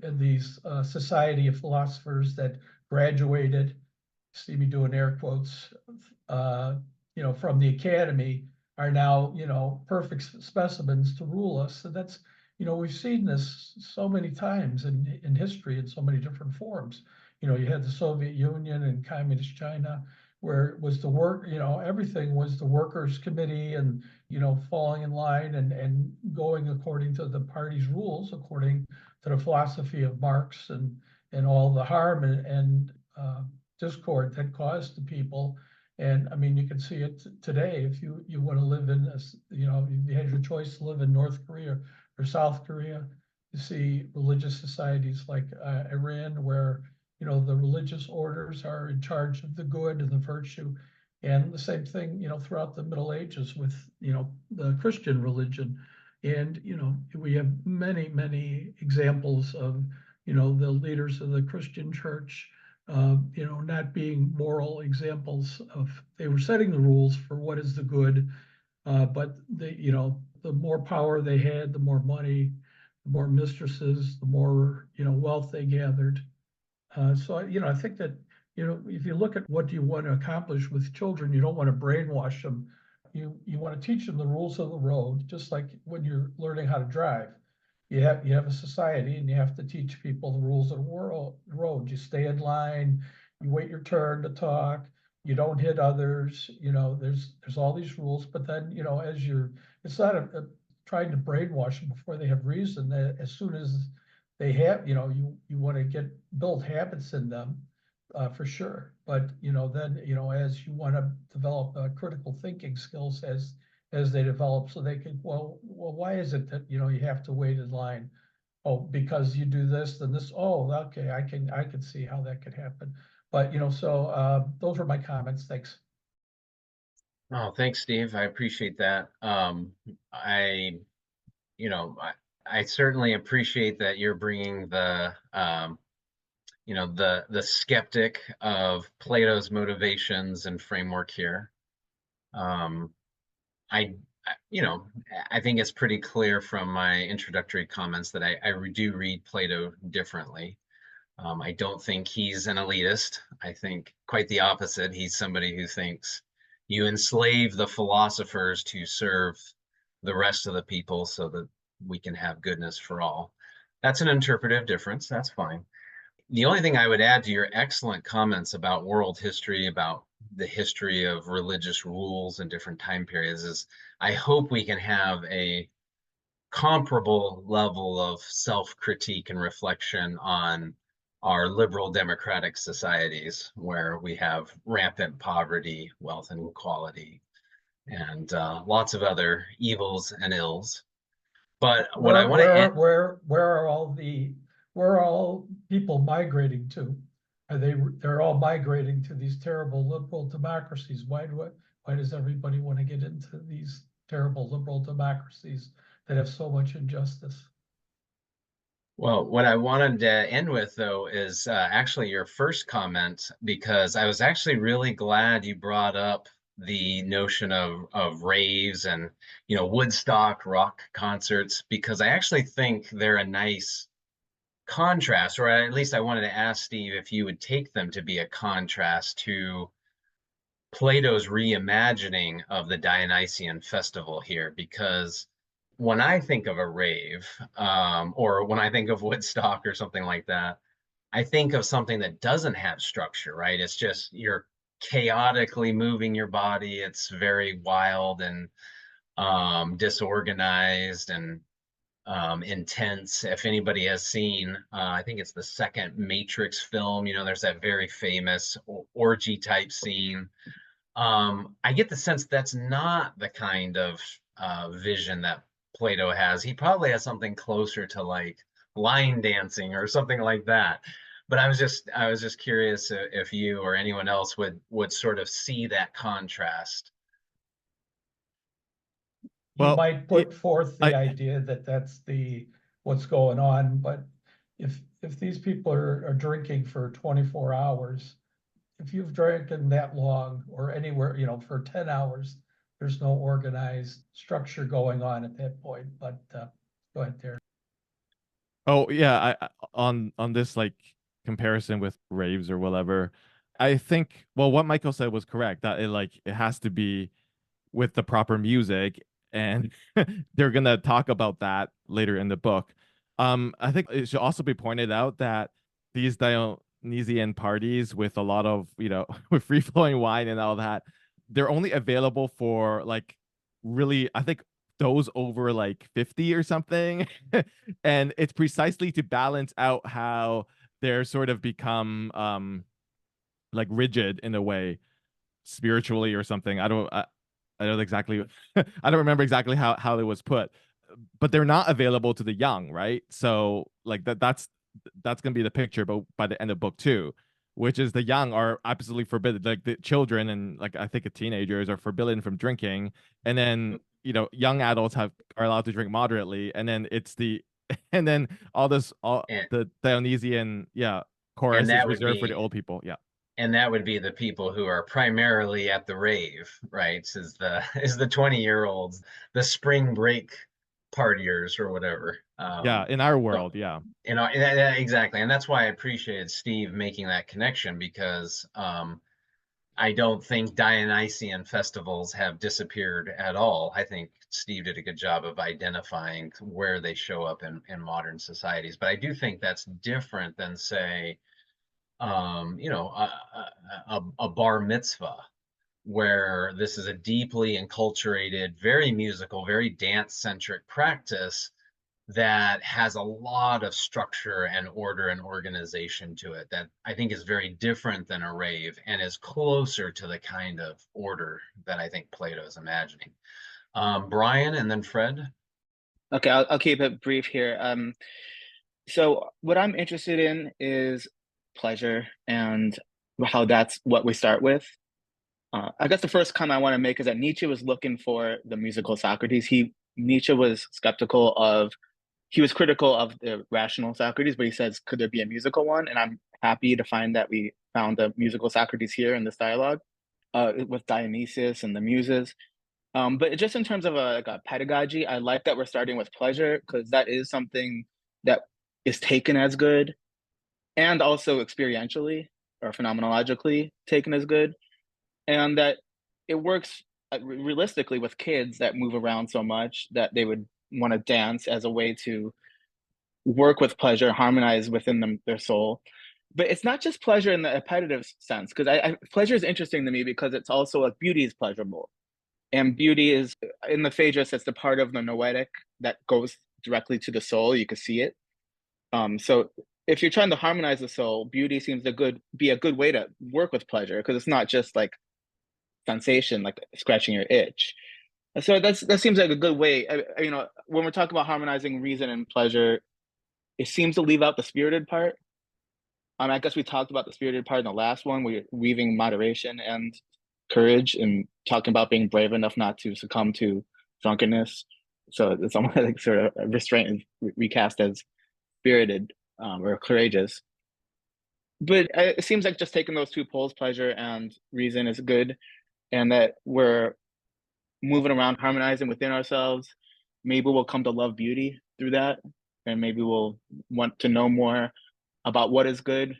And these society of philosophers that graduated, see me doing air quotes, from the academy are now, perfect specimens to rule us. And that's, we've seen this so many times in history in so many different forms. you had the Soviet Union and Communist China, where it was the work, everything was the workers' committee and, falling in line and going according to the party's rules, according to the philosophy of Marx and all the harm and discord that caused the people. And I mean, you can see it today. If you want to live in, you had your choice to live in North Korea or South Korea, you see religious societies like Iran, where the religious orders are in charge of the good and the virtue, and the same thing throughout the Middle Ages with the Christian religion. And we have many examples of the leaders of the Christian church not being moral examples of, they were setting the rules for what is the good, but the more power they had, the more money, the more mistresses, the more wealth they gathered. So I think that if you look at what do you want to accomplish with children, you don't want to brainwash them. You want to teach them the rules of the road, just like when you're learning how to drive. You have a society, and you have to teach people the rules of the road. You stay in line, you wait your turn to talk, you don't hit others. There's all these rules, but then it's not trying to brainwash them before they have reason. That as soon as they have, you want to build habits in them, for sure. But then as you want to develop critical thinking skills as they develop, so they can, well, why is it that you have to wait in line? Oh, because you do this, then this. Oh, okay, I can see how that could happen. But so those are my comments. Thanks. Oh, thanks, Steve. I appreciate that. I certainly appreciate that you're bringing the the skeptic of Plato's motivations and framework here. I think it's pretty clear from my introductory comments that I do read Plato differently. I don't think he's an elitist. I think quite the opposite. He's somebody who thinks you enslave the philosophers to serve the rest of the people so that we can have goodness for all. That's an interpretive difference. That's fine. The only thing I would add to your excellent comments about world history, about the history of religious rules in different time periods, is I hope we can have a comparable level of self-critique and reflection on our liberal democratic societies, where we have rampant poverty, wealth inequality, and lots of other evils and ills. But what I want to where are all people migrating to? They're all migrating to these terrible liberal democracies. Why does everybody want to get into these terrible liberal democracies that have so much injustice? Well, what I wanted to end with, though, is actually your first comment, because I was actually really glad you brought up the notion of raves and Woodstock rock concerts, because I actually think they're a nice contrast, or at least I wanted to ask Steve if you would take them to be a contrast to Plato's reimagining of the Dionysian festival here, because when I think of a rave, or when I think of Woodstock or something like that, I think of something that doesn't have structure, right? It's just you're chaotically moving your body. It's very wild and disorganized and intense. If anybody has seen, I think it's the second Matrix film, there's that very famous orgy type scene. I get the sense that's not the kind of vision that Plato has. He probably has something closer to like line dancing or something like that. But I was just curious if you or anyone else would sort of see that contrast. You Well, might put forth the I- idea that that's what's going on, but if these people are drinking for 24 hours, if you've drinking that long or anywhere, for 10 hours, there's no organized structure going on at that point. But go ahead, Terry. Oh yeah, on this like comparison with raves or whatever, I think what Michael said was correct, that it has to be with the proper music, and they're gonna talk about that later in the book. I think it should also be pointed out that these Dionysian parties with a lot of, with free flowing wine and all that, they're only available for like really, I think, those over like 50 or something. And it's precisely to balance out how they're sort of become like rigid in a way, spiritually or something. I don't exactly I don't remember exactly how it was put, but they're not available to the young, right? So like that's gonna be the picture, but by the end of book 2, which is the young are absolutely forbidden, like the children and like I think the teenagers are forbidden from drinking, and then young adults are allowed to drink moderately, and then it's the and then all And, the Dionysian chorus and is that would reserved for the be old people. and that would be the people who are primarily at the rave, right? Is the 20-year-olds, the spring break partiers or whatever. In our So, world, exactly, and that's why I appreciated Steve making that connection, because I don't think Dionysian festivals have disappeared at all. I think Steve did a good job of identifying where they show up in modern societies, but I do think that's different than, say, a bar mitzvah, where this is a deeply enculturated, very musical, very dance-centric practice that has a lot of structure and order and organization to it, that I think is very different than a rave and is closer to the kind of order that I think Plato is imagining. Brian and then Fred. Okay, I'll keep it brief here. So what I'm interested in is pleasure and how that's what we start with. I guess the first comment I want to make is that Nietzsche was looking for the musical Socrates. Nietzsche was he was critical of the rational Socrates, but he says, could there be a musical one? And I'm happy to find that we found the musical Socrates here in this dialogue with Dionysius and the Muses. But just in terms of a pedagogy, I like that we're starting with pleasure, because that is something that is taken as good, and also experientially or phenomenologically taken as good, and that it works realistically with kids that move around so much that they would want to dance as a way to work with pleasure, harmonize within their soul. But it's not just pleasure in the appetitive sense, because pleasure is interesting to me because it's also like beauty is pleasurable. And beauty is, in the Phaedrus, it's the part of the noetic that goes directly to the soul. You can see it. So if you're trying to harmonize the soul, beauty seems to be a good way to work with pleasure, because it's not just like sensation, like scratching your itch. So that seems like a good way. When we're talking about harmonizing reason and pleasure, it seems to leave out the spirited part. I guess we talked about the spirited part in the last one. We're weaving moderation and courage and talking about being brave enough not to succumb to drunkenness. So it's almost like sort of restraint is recast as spirited or courageous. But it seems like just taking those two poles, pleasure and reason, is good, and that we're moving around, harmonizing within ourselves. Maybe we'll come to love beauty through that, and maybe we'll want to know more about what is good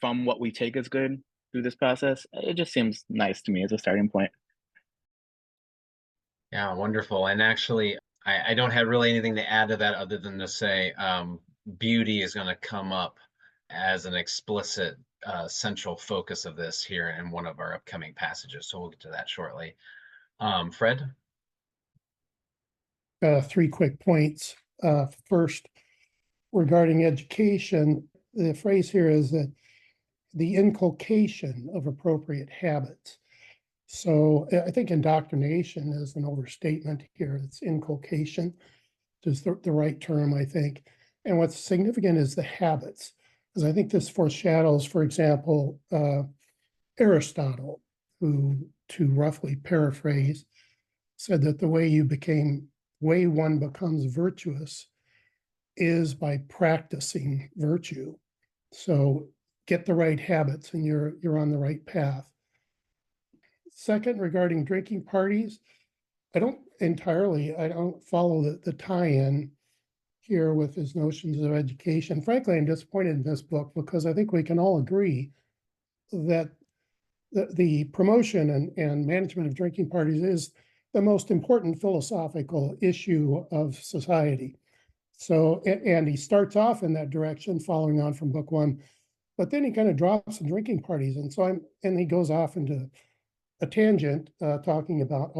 from what we take as good through this process. It just seems nice to me as a starting point. Yeah, wonderful. And actually, I don't have really anything to add to that other than to say beauty is going to come up as an explicit central focus of this here in one of our upcoming passages. So we'll get to that shortly. Fred? 3 quick points. First, regarding education, the phrase here is that the inculcation of appropriate habits. So I think indoctrination is an overstatement here. It's inculcation is the right term, I think. And what's significant is the habits, because I think this foreshadows, for example, Aristotle, who, to roughly paraphrase, said that the way one becomes virtuous is by practicing virtue. So get the right habits and you're on the right path. Second, regarding drinking parties, I don't follow the tie-in here with his notions of education. Frankly, I'm disappointed in this book because I think we can all agree that the promotion and management of drinking parties is the most important philosophical issue of society. So, and he starts off in that direction, following on from book 1, But then he kind of drops the drinking parties. And he goes off into a tangent, talking about,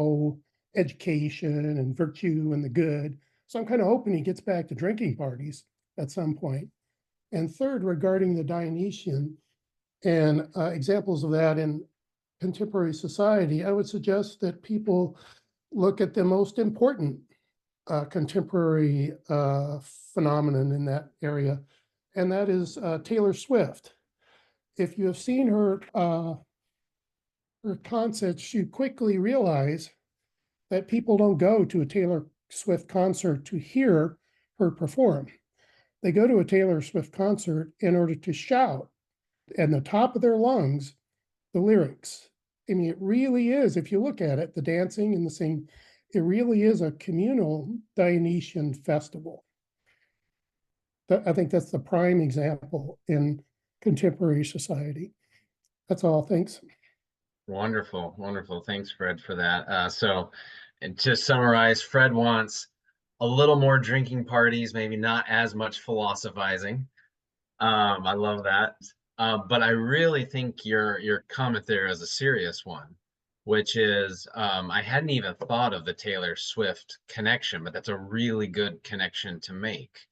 education and virtue and the good. So I'm kind of hoping he gets back to drinking parties at some point. And third, regarding the Dionysian and examples of that in contemporary society, I would suggest that people look at the most important contemporary phenomenon in that area, and that is Taylor Swift. If you have seen her concerts, you quickly realize that people don't go to a Taylor Swift concert to hear her perform. They go to a Taylor Swift concert in order to shout at the top of their lungs the lyrics. I mean, it really is, if you look at it, the dancing and the singing, it really is a communal Dionysian festival. I think that's the prime example in contemporary society. That's all. Thanks. Wonderful, wonderful. Thanks, Fred, for that. And to summarize, Fred wants a little more drinking parties, maybe not as much philosophizing. I love that. But I really think your comment there is a serious one, which is I hadn't even thought of the Taylor Swift connection, but that's a really good connection to make,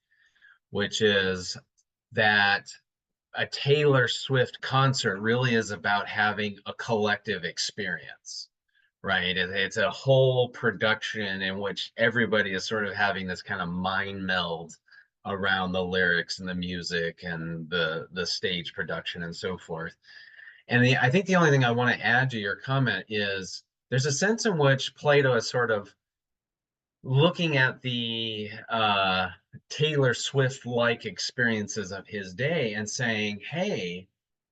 which is that a Taylor Swift concert really is about having a collective experience, right? It's a whole production in which everybody is sort of having this kind of mind meld around the lyrics and the music and the stage production and so forth. And I think the only thing I want to add to your comment is there's a sense in which Plato is sort of looking at the Taylor Swift-like experiences of his day and saying, hey,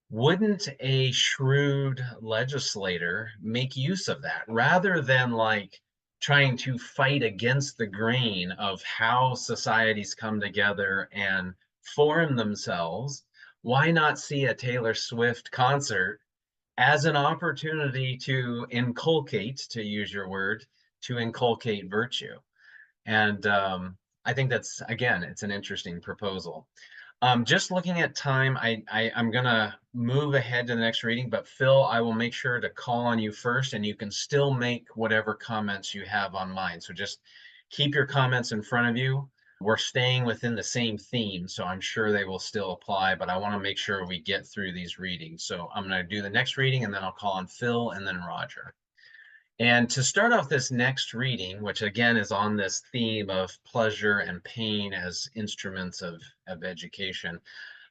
wouldn't a shrewd legislator make use of that rather than like trying to fight against the grain of how societies come together and form themselves? Why not see a Taylor Swift concert as an opportunity to inculcate, to use your word, to inculcate virtue? And I think that's, again, it's an interesting proposal. Just looking at time, I'm gonna move ahead to the next reading, but Phil, I will make sure to call on you first, and you can still make whatever comments you have on mine. So just keep your comments in front of you. We're staying within the same theme, so I'm sure they will still apply, but I want to make sure we get through these readings. So I'm going to do the next reading, and then I'll call on Phil and then Roger. And to start off this next reading, which again is on this theme of pleasure and pain as instruments of education,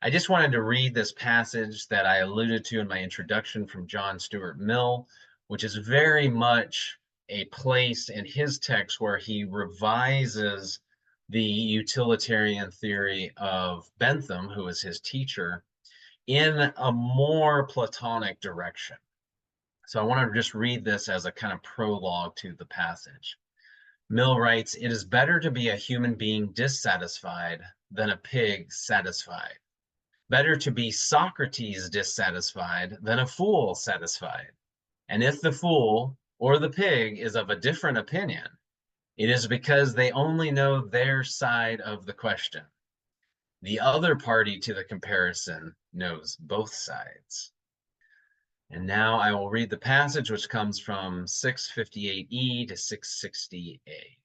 I just wanted to read this passage that I alluded to in my introduction from John Stuart Mill, which is very much a place in his text where he revises the utilitarian theory of Bentham, who is his teacher, in a more Platonic direction. So I want to just read this as a kind of prologue to the passage. Mill writes, "It is better to be a human being dissatisfied than a pig satisfied. Better to be Socrates dissatisfied than a fool satisfied. And if the fool or the pig is of a different opinion, it is because they only know their side of the question. The other party to the comparison knows both sides." And now I will read the passage, which comes from 658e to 660a.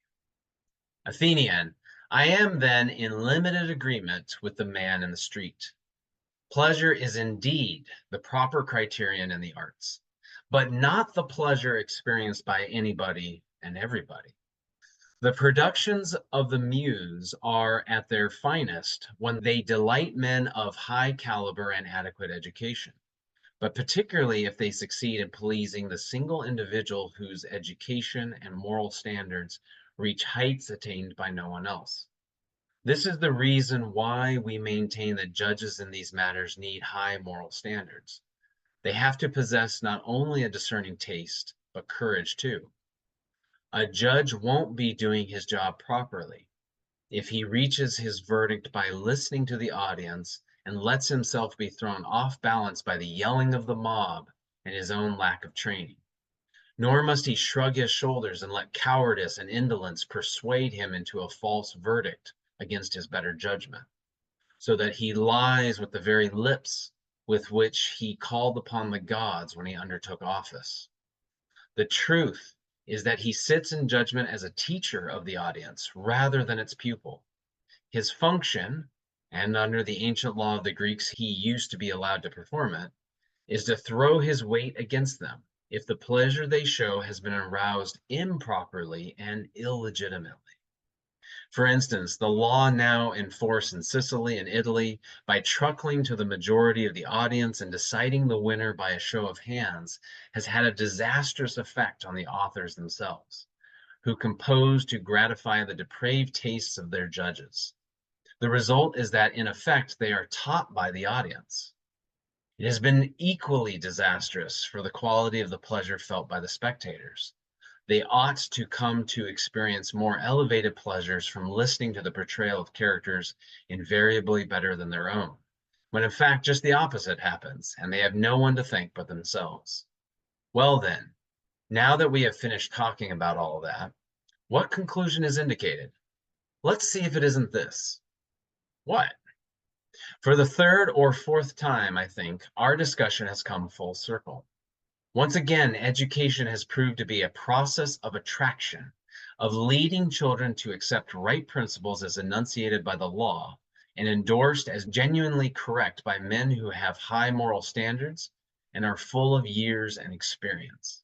Athenian, I am then in limited agreement with the man in the street. Pleasure is indeed the proper criterion in the arts, but not the pleasure experienced by anybody and everybody. The productions of the muse are at their finest when they delight men of high caliber and adequate education, but particularly if they succeed in pleasing the single individual whose education and moral standards reach heights attained by no one else. This is the reason why we maintain that judges in these matters need high moral standards. They have to possess not only a discerning taste, but courage too. A judge won't be doing his job properly if he reaches his verdict by listening to the audience and lets himself be thrown off balance by the yelling of the mob and his own lack of training. Nor must he shrug his shoulders and let cowardice and indolence persuade him into a false verdict against his better judgment, so that he lies with the very lips with which he called upon the gods when he undertook office. The truth is that he sits in judgment as a teacher of the audience rather than its pupil. His function, and under the ancient law of the Greeks, he used to be allowed to perform it, is to throw his weight against them if the pleasure they show has been aroused improperly and illegitimately. For instance, the law now in force in Sicily and Italy, by truckling to the majority of the audience and deciding the winner by a show of hands, has had a disastrous effect on the authors themselves, who compose to gratify the depraved tastes of their judges. The result is that, in effect, they are taught by the audience. It has been equally disastrous for the quality of the pleasure felt by the spectators. They ought to come to experience more elevated pleasures from listening to the portrayal of characters invariably better than their own, when in fact just the opposite happens, and they have no one to thank but themselves. Well then, now that we have finished talking about all of that, what conclusion is indicated? Let's see if it isn't this. What? For the third or fourth time, I think, our discussion has come full circle. Once again, education has proved to be a process of attraction, of leading children to accept right principles as enunciated by the law and endorsed as genuinely correct by men who have high moral standards and are full of years and experience.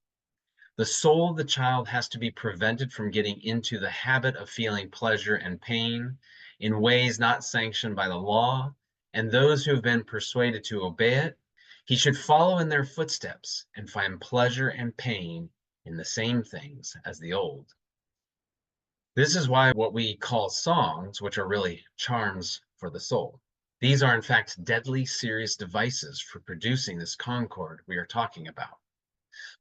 The soul of the child has to be prevented from getting into the habit of feeling pleasure and pain in ways not sanctioned by the law, and those who have been persuaded to obey it, he should follow in their footsteps and find pleasure and pain in the same things as the old. This is why what we call songs, which are really charms for the soul, these are in fact deadly serious devices for producing this concord we are talking about.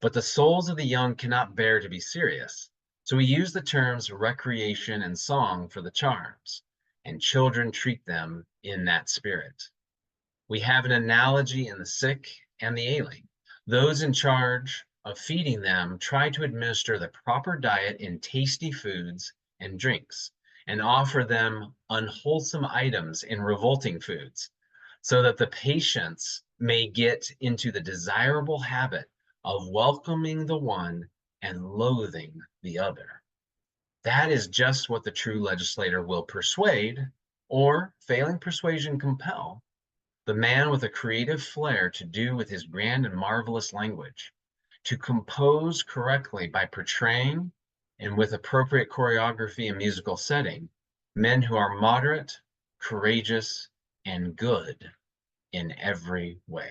But the souls of the young cannot bear to be serious, so we use the terms recreation and song for the charms, and children treat them in that spirit. We have an analogy in the sick and the ailing. Those in charge of feeding them try to administer the proper diet in tasty foods and drinks, and offer them unwholesome items in revolting foods, so that the patients may get into the desirable habit of welcoming the one and loathing the other. That is just what the true legislator will persuade, or, failing persuasion, compel, the man with a creative flair to do with his grand and marvelous language, to compose correctly by portraying, and with appropriate choreography and musical setting, men who are moderate, courageous, and good in every way.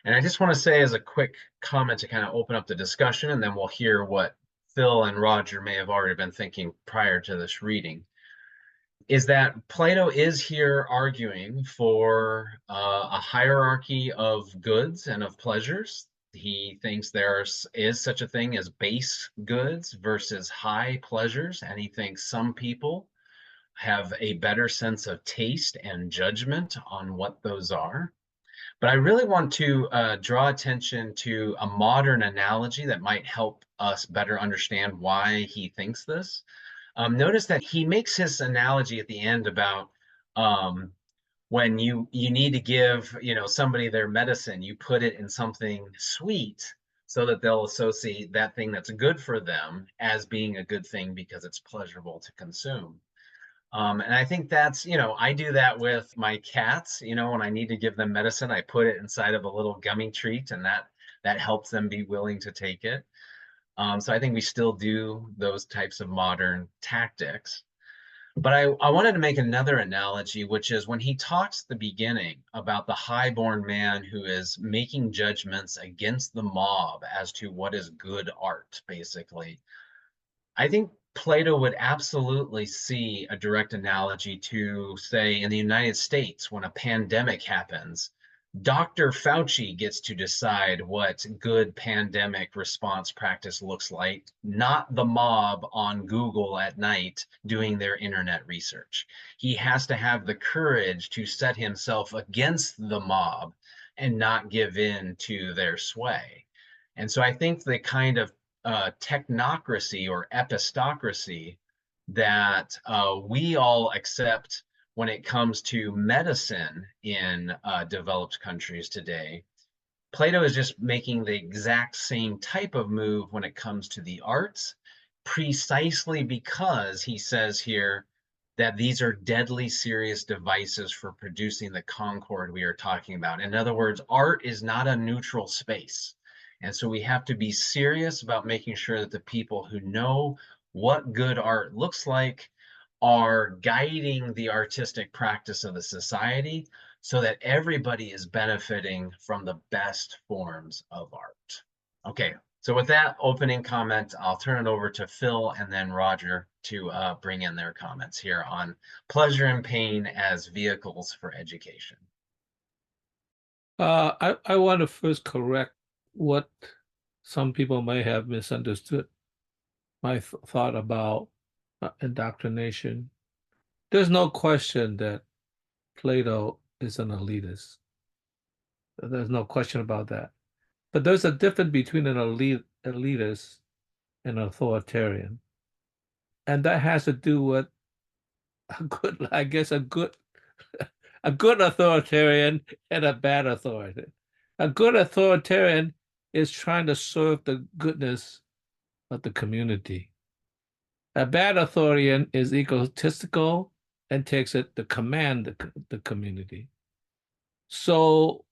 And I just want to say as a quick comment to kind of open up the discussion, and then we'll hear what Phil and Roger may have already been thinking prior to this reading, is that Plato is here arguing for a hierarchy of goods and of pleasures. He thinks there is such a thing as base goods versus high pleasures, and he thinks some people have a better sense of taste and judgment on what those are. But I really want to draw attention to a modern analogy that might help us better understand why he thinks this. Notice that he makes his analogy at the end about when you need to give somebody their medicine, you put it in something sweet so that they'll associate that thing that's good for them as being a good thing because it's pleasurable to consume. And I think that's, I do that with my cats, when I need to give them medicine, I put it inside of a little gummy treat, and that helps them be willing to take it. So I think we still do those types of modern tactics. But I wanted to make another analogy, which is when he talks at the beginning about the highborn man who is making judgments against the mob as to what is good art, basically. I think Plato would absolutely see a direct analogy to, say, in the United States, when a pandemic happens, Dr. Fauci gets to decide what good pandemic response practice looks like, not the mob on Google at night doing their internet research. He has to have the courage to set himself against the mob and not give in to their sway. And so I think the kind of technocracy or epistocracy that we all accept when it comes to medicine in developed countries today, Plato is just making the exact same type of move when it comes to the arts, precisely because he says here that these are deadly serious devices for producing the concord we are talking about. In other words, art is not a neutral space. And so we have to be serious about making sure that the people who know what good art looks like are guiding the artistic practice of the society so that everybody is benefiting from the best forms of art. Okay, so with that opening comment, I'll turn it over to Phil and then Roger to bring in their comments here on pleasure and pain as vehicles for education. I want to first correct what some people may have misunderstood my thought about indoctrination. There's no question that Plato is an elitist. There's no question about that. But there's a difference between an elitist and an authoritarian. And that has to do with a good, I guess, a good authoritarian and a bad authoritarian. A good authoritarian is trying to serve the goodness of the community. A bad authoritarian is egotistical and takes it to command the community. So,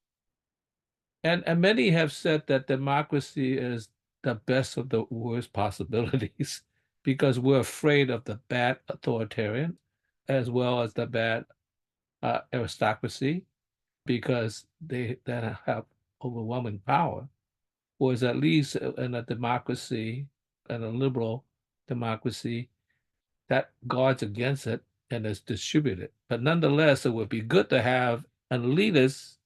and many have said that democracy is the best of the worst possibilities because we're afraid of the bad authoritarian as well as the bad aristocracy because they have overwhelming power. Whereas at least in a democracy, in a liberal democracy, that guards against it and is distributed. But nonetheless, it would be good to have an elitist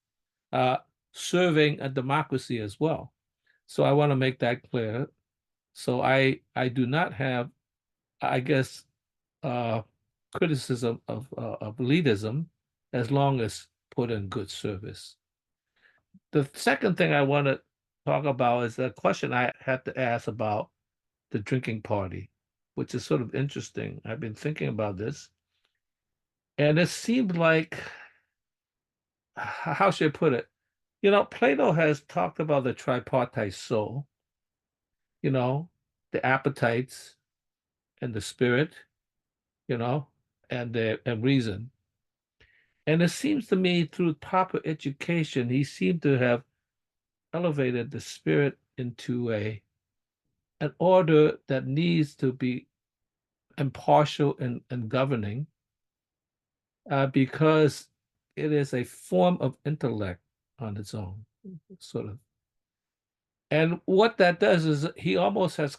serving a democracy as well. So I want to make that clear. So I do not have, I guess, criticism of elitism as long as put in good service. The second thing I want to talk about is a question I had to ask about the drinking party, which is sort of interesting. I've been thinking about this. And it seemed like, how should I put it? You know, Plato has talked about the tripartite soul, you know, the appetites and the spirit, you know, and reason. And it seems to me through proper education, he seemed to have elevated the spirit into an order that needs to be impartial and governing because it is a form of intellect on its own, sort of. And what that does is he almost has,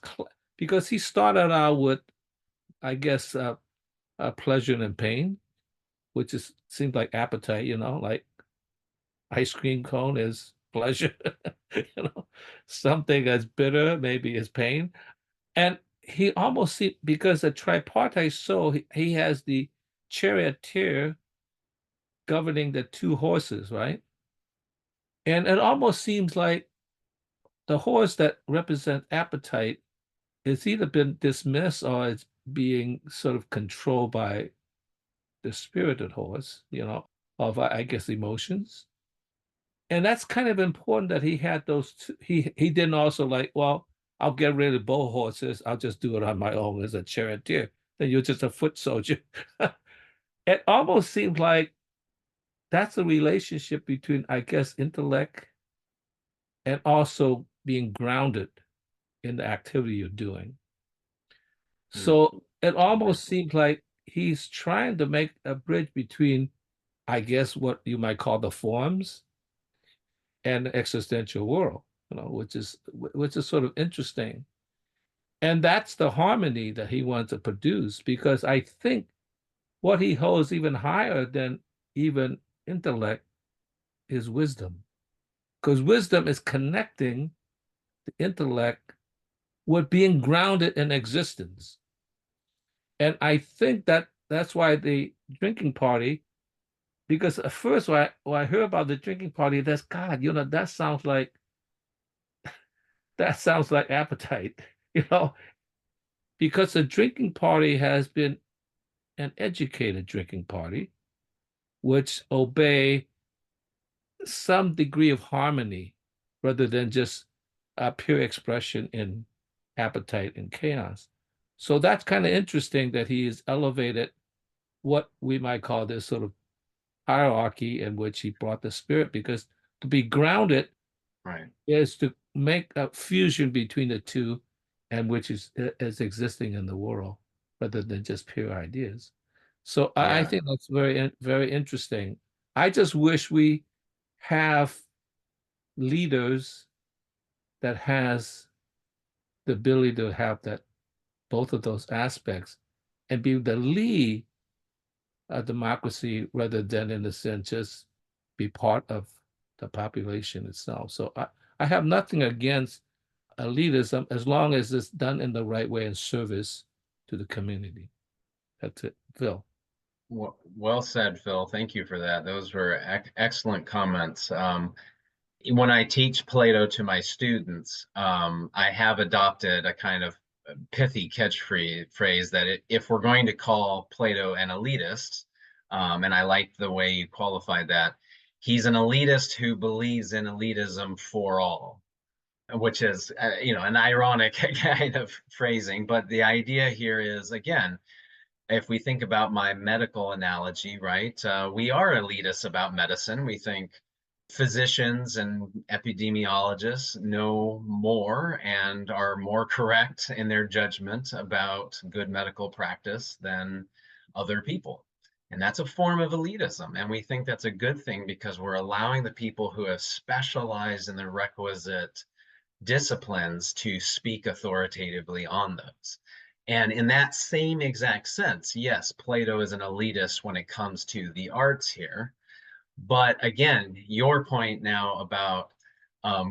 because he started out with, I guess, pleasure and pain, which is seems like appetite, you know, like ice cream cone is pleasure, you know, something that's bitter maybe is pain. And he almost see because the tripartite soul, he has the charioteer governing the two horses, right? And it almost seems like the horse that represents appetite is either been dismissed or it's being sort of controlled by the spirited horse, you know, of I guess emotions. And that's kind of important that he had those two. He didn't also like, well, I'll get rid of both horses. I'll just do it on my own as a charioteer. Then you're just a foot soldier. It almost seems like that's the relationship between, I guess, intellect and also being grounded in the activity you're doing. So it almost seems like he's trying to make a bridge between, I guess, what you might call the forms and the existential world, you know, which is sort of interesting. And that's the harmony that he wants to produce, because I think what he holds even higher than even intellect is wisdom. Because wisdom is connecting the intellect with being grounded in existence. And I think that that's why the drinking party, because at first when I heard about the drinking party, that's God, you know, that sounds like appetite, you know, because the drinking party has been an educated drinking party. which obey some degree of harmony rather than just pure expression in appetite and chaos. So that's kind of interesting that he has elevated what we might call this sort of hierarchy in which he brought the spirit, because to be grounded Right. is to make a fusion between the two, and which is existing in the world rather than just pure ideas. So I Yeah. think that's very interesting. I just wish we have leaders that has the ability to have that both of those aspects and be the lead democracy rather than in a sense just be part of the population itself. So I have nothing against elitism as long as it's done in the right way in service to the community. That's it, Phil. Well said, Phil. Thank you for that. Those were excellent comments. When I teach Plato to my students, I have adopted a kind of pithy catchphrase that if we're going to call Plato an elitist, and I like the way you qualified that, he's an elitist who believes in elitism for all, which is, an ironic kind of phrasing. But the idea here is, again, if we think about my medical analogy, right, we are elitists about medicine. We think physicians and epidemiologists know more and are more correct in their judgment about good medical practice than other people. And that's a form of elitism. And we think that's a good thing because we're allowing the people who have specialized in the requisite disciplines to speak authoritatively on those. And in that same exact sense, yes, Plato is an elitist when it comes to the arts here. But again, your point now about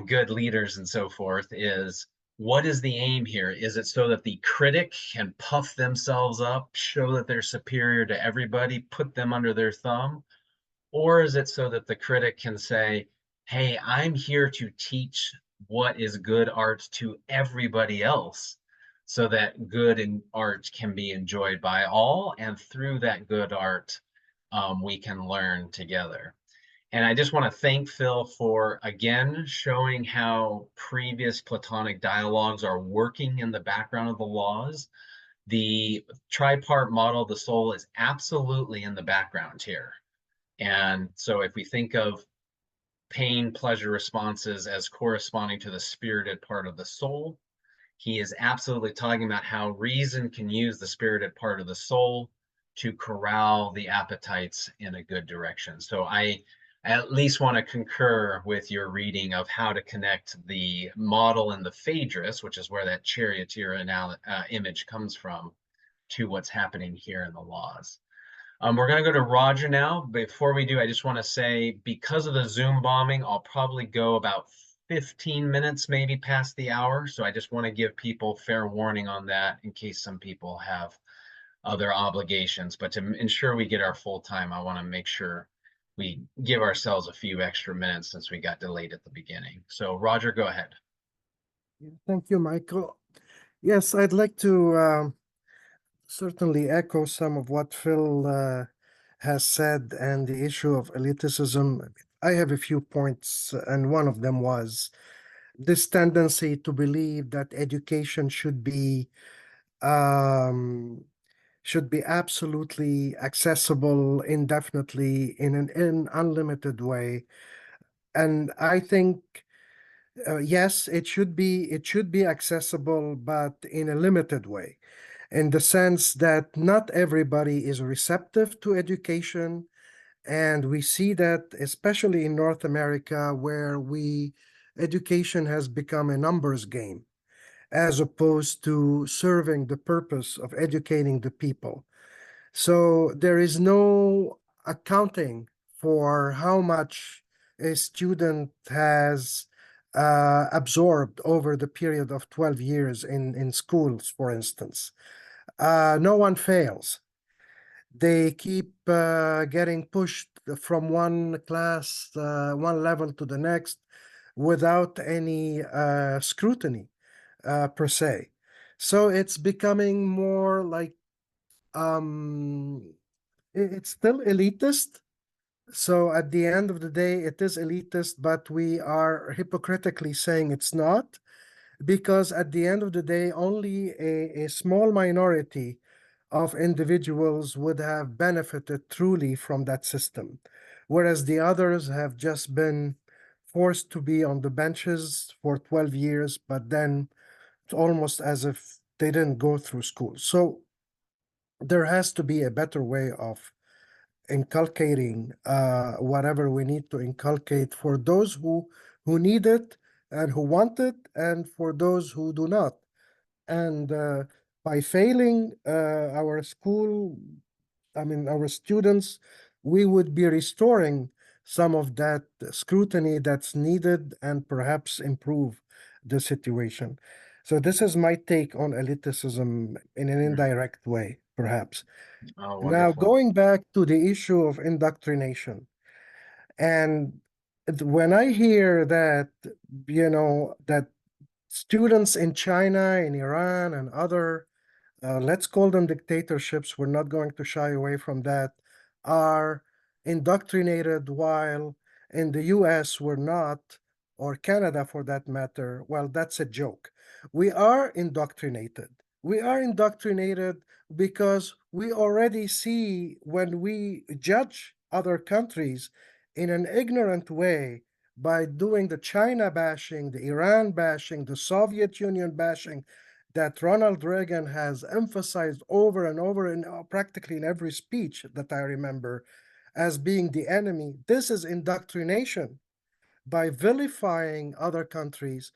good leaders and so forth is, what is the aim here? Is it so that the critic can puff themselves up, show that they're superior to everybody, put them under their thumb? Or is it so that the critic can say, hey, I'm here to teach what is good art to everybody else, so that good art can be enjoyed by all, and through that good art, we can learn together. And I just want to thank Phil for, again, showing how previous Platonic dialogues are working in the background of the laws. The tripart model of the soul is absolutely in the background here. And so if we think of pain, pleasure responses as corresponding to the spirited part of the soul, he is absolutely talking about how reason can use the spirited part of the soul to corral the appetites in a good direction. So I at least want to concur with your reading of how to connect the model in the Phaedrus, which is where that charioteer image comes from, to what's happening here in the laws. We're going to go to Roger now. Before we do, I just want to say, because of the Zoom bombing, I'll probably go about 15 minutes, maybe past the hour. So I just want to give people fair warning on that in case some people have other obligations. But to ensure we get our full time, I want to make sure we give ourselves a few extra minutes since we got delayed at the beginning. So Roger, go ahead. Thank you, Michael. Yes, I'd like to certainly echo some of what Phil has said, and the issue of elitism. I have a few points, and one of them was this tendency to believe that education should be absolutely accessible indefinitely in an unlimited way. And I think yes, it should be accessible, but in a limited way, in the sense that not everybody is receptive to education. And we see that especially in North America, where education has become a numbers game, as opposed to serving the purpose of educating the people. So there is no accounting for how much a student has absorbed over the period of 12 years in schools, for instance. No one fails. They keep getting pushed from one class, one level to the next, without any scrutiny per se. So it's becoming more like it's still elitist, So at the end of the day, it is elitist, but we are hypocritically saying it's not, because at the end of the day, only a small minority of individuals would have benefited truly from that system, whereas the others have just been forced to be on the benches for 12 years, but then it's almost as if they didn't go through school. So there has to be a better way of inculcating whatever we need to inculcate for those who need it and who want it, and for those who do not. And by failing our school, I mean our students, we would be restoring some of that scrutiny that's needed and perhaps improve the situation. So this is my take on elitism in an indirect way, perhaps. Oh, Now, wonderful. going back to the issue of indoctrination, and when I hear that, that students in China, in Iran, and other, let's call them dictatorships, we're not going to shy away from that, are indoctrinated, while in the US we're not, or Canada for that matter, well, that's a joke. We are indoctrinated. We are indoctrinated because we already see, when we judge other countries in an ignorant way by doing the China bashing, the Iran bashing, the Soviet Union bashing, that Ronald Reagan has emphasized over and over in practically in every speech that I remember as being the enemy. This is indoctrination by vilifying other countries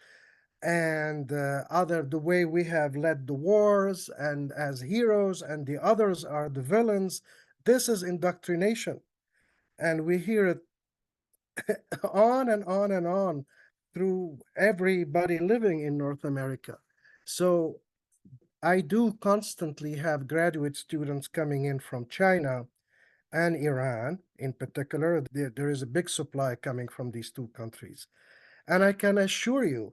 and the way we have led the wars and as heroes, and the others are the villains. This is indoctrination, and we hear it on and on and on through everybody living in North America. So I do constantly have graduate students coming in from China and Iran in particular. There is a big supply coming from these two countries. And I can assure you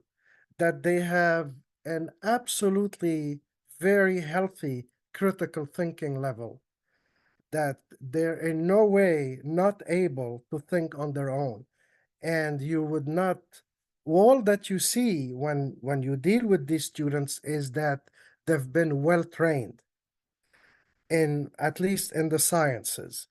that they have an absolutely very healthy critical thinking level, that they're in no way not able to think on their own. And you would not, all that you see when you deal with these students is that they've been well trained in, at least in the sciences.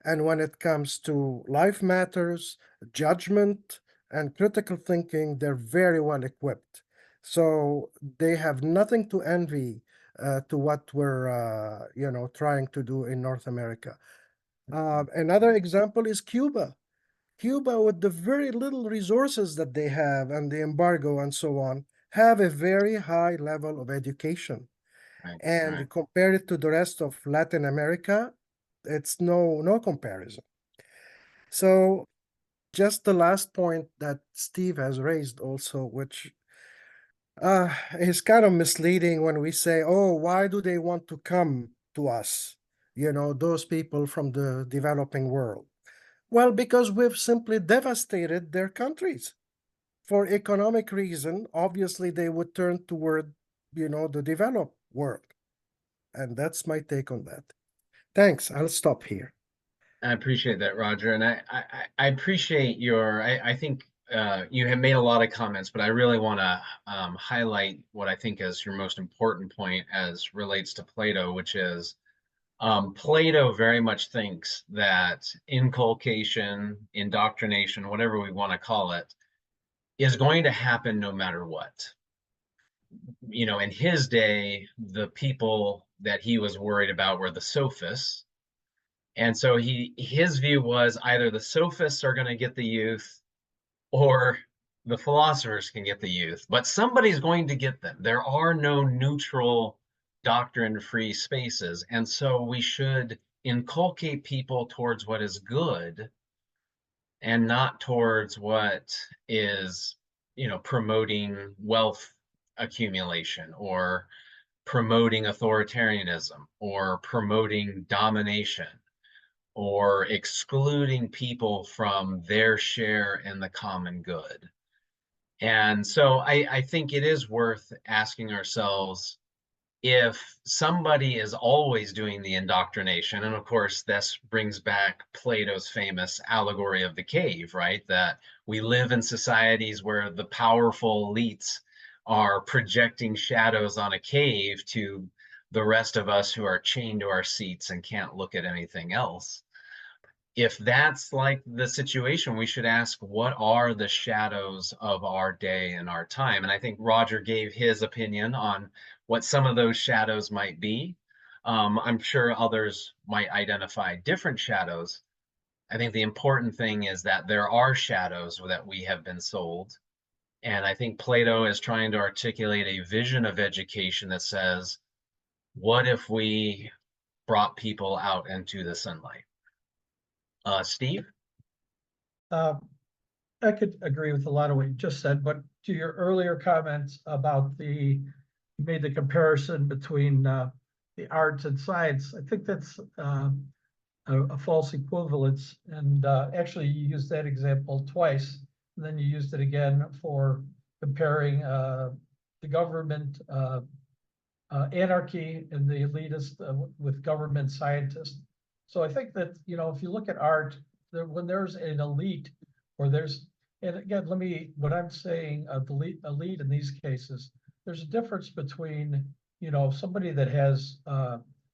And when it comes to life matters, judgment, and critical thinking, they're very well equipped. So they have nothing to envy to what we're, trying to do in North America. Another example is Cuba. Cuba, with the very little resources that they have and the embargo and so on, have a very high level of education. Right, And right. compare it to the rest of Latin America, it's no comparison. So just the last point that Steve has raised also, which is kind of misleading when we say, oh, why do they want to come to us? Those people from the developing world. Well, because we've simply devastated their countries. For economic reason, obviously they would turn toward, the developed world. And that's my take on that. Thanks. I'll stop here. I appreciate that, Roger, and I appreciate your. I think you have made a lot of comments, but I really want to highlight what I think is your most important point as relates to Plato, which is Plato very much thinks that inculcation, indoctrination, whatever we want to call it, is going to happen no matter what. In his day, the people that he was worried about were the sophists. And so his view was either the sophists are going to get the youth or the philosophers can get the youth, but somebody's going to get them. There are no neutral doctrine-free spaces. And so we should inculcate people towards what is good and not towards what is, promoting wealth accumulation or promoting authoritarianism or promoting domination or excluding people from their share in the common good. And so I think it is worth asking ourselves, if somebody is always doing the indoctrination, and of course this brings back Plato's famous allegory of the cave, right? That we live in societies where the powerful elites are projecting shadows on a cave to the rest of us who are chained to our seats and can't look at anything else. If that's like the situation, we should ask, what are the shadows of our day and our time? And I think Roger gave his opinion on what some of those shadows might be. I'm sure others might identify different shadows. I think the important thing is that there are shadows that we have been sold. And I think Plato is trying to articulate a vision of education that says, what if we brought people out into the sunlight? Steve? Uh, I could agree with a lot of what you just said, but to your earlier comments about you made the comparison between the arts and science, I think that's a false equivalence. And actually, you used that example twice, and then you used it again for comparing the government anarchy and the elitist with government scientists. So I think that, if you look at art, when there's an elite, or there's, and again, what I'm saying, the elite in these cases, there's a difference between, somebody that has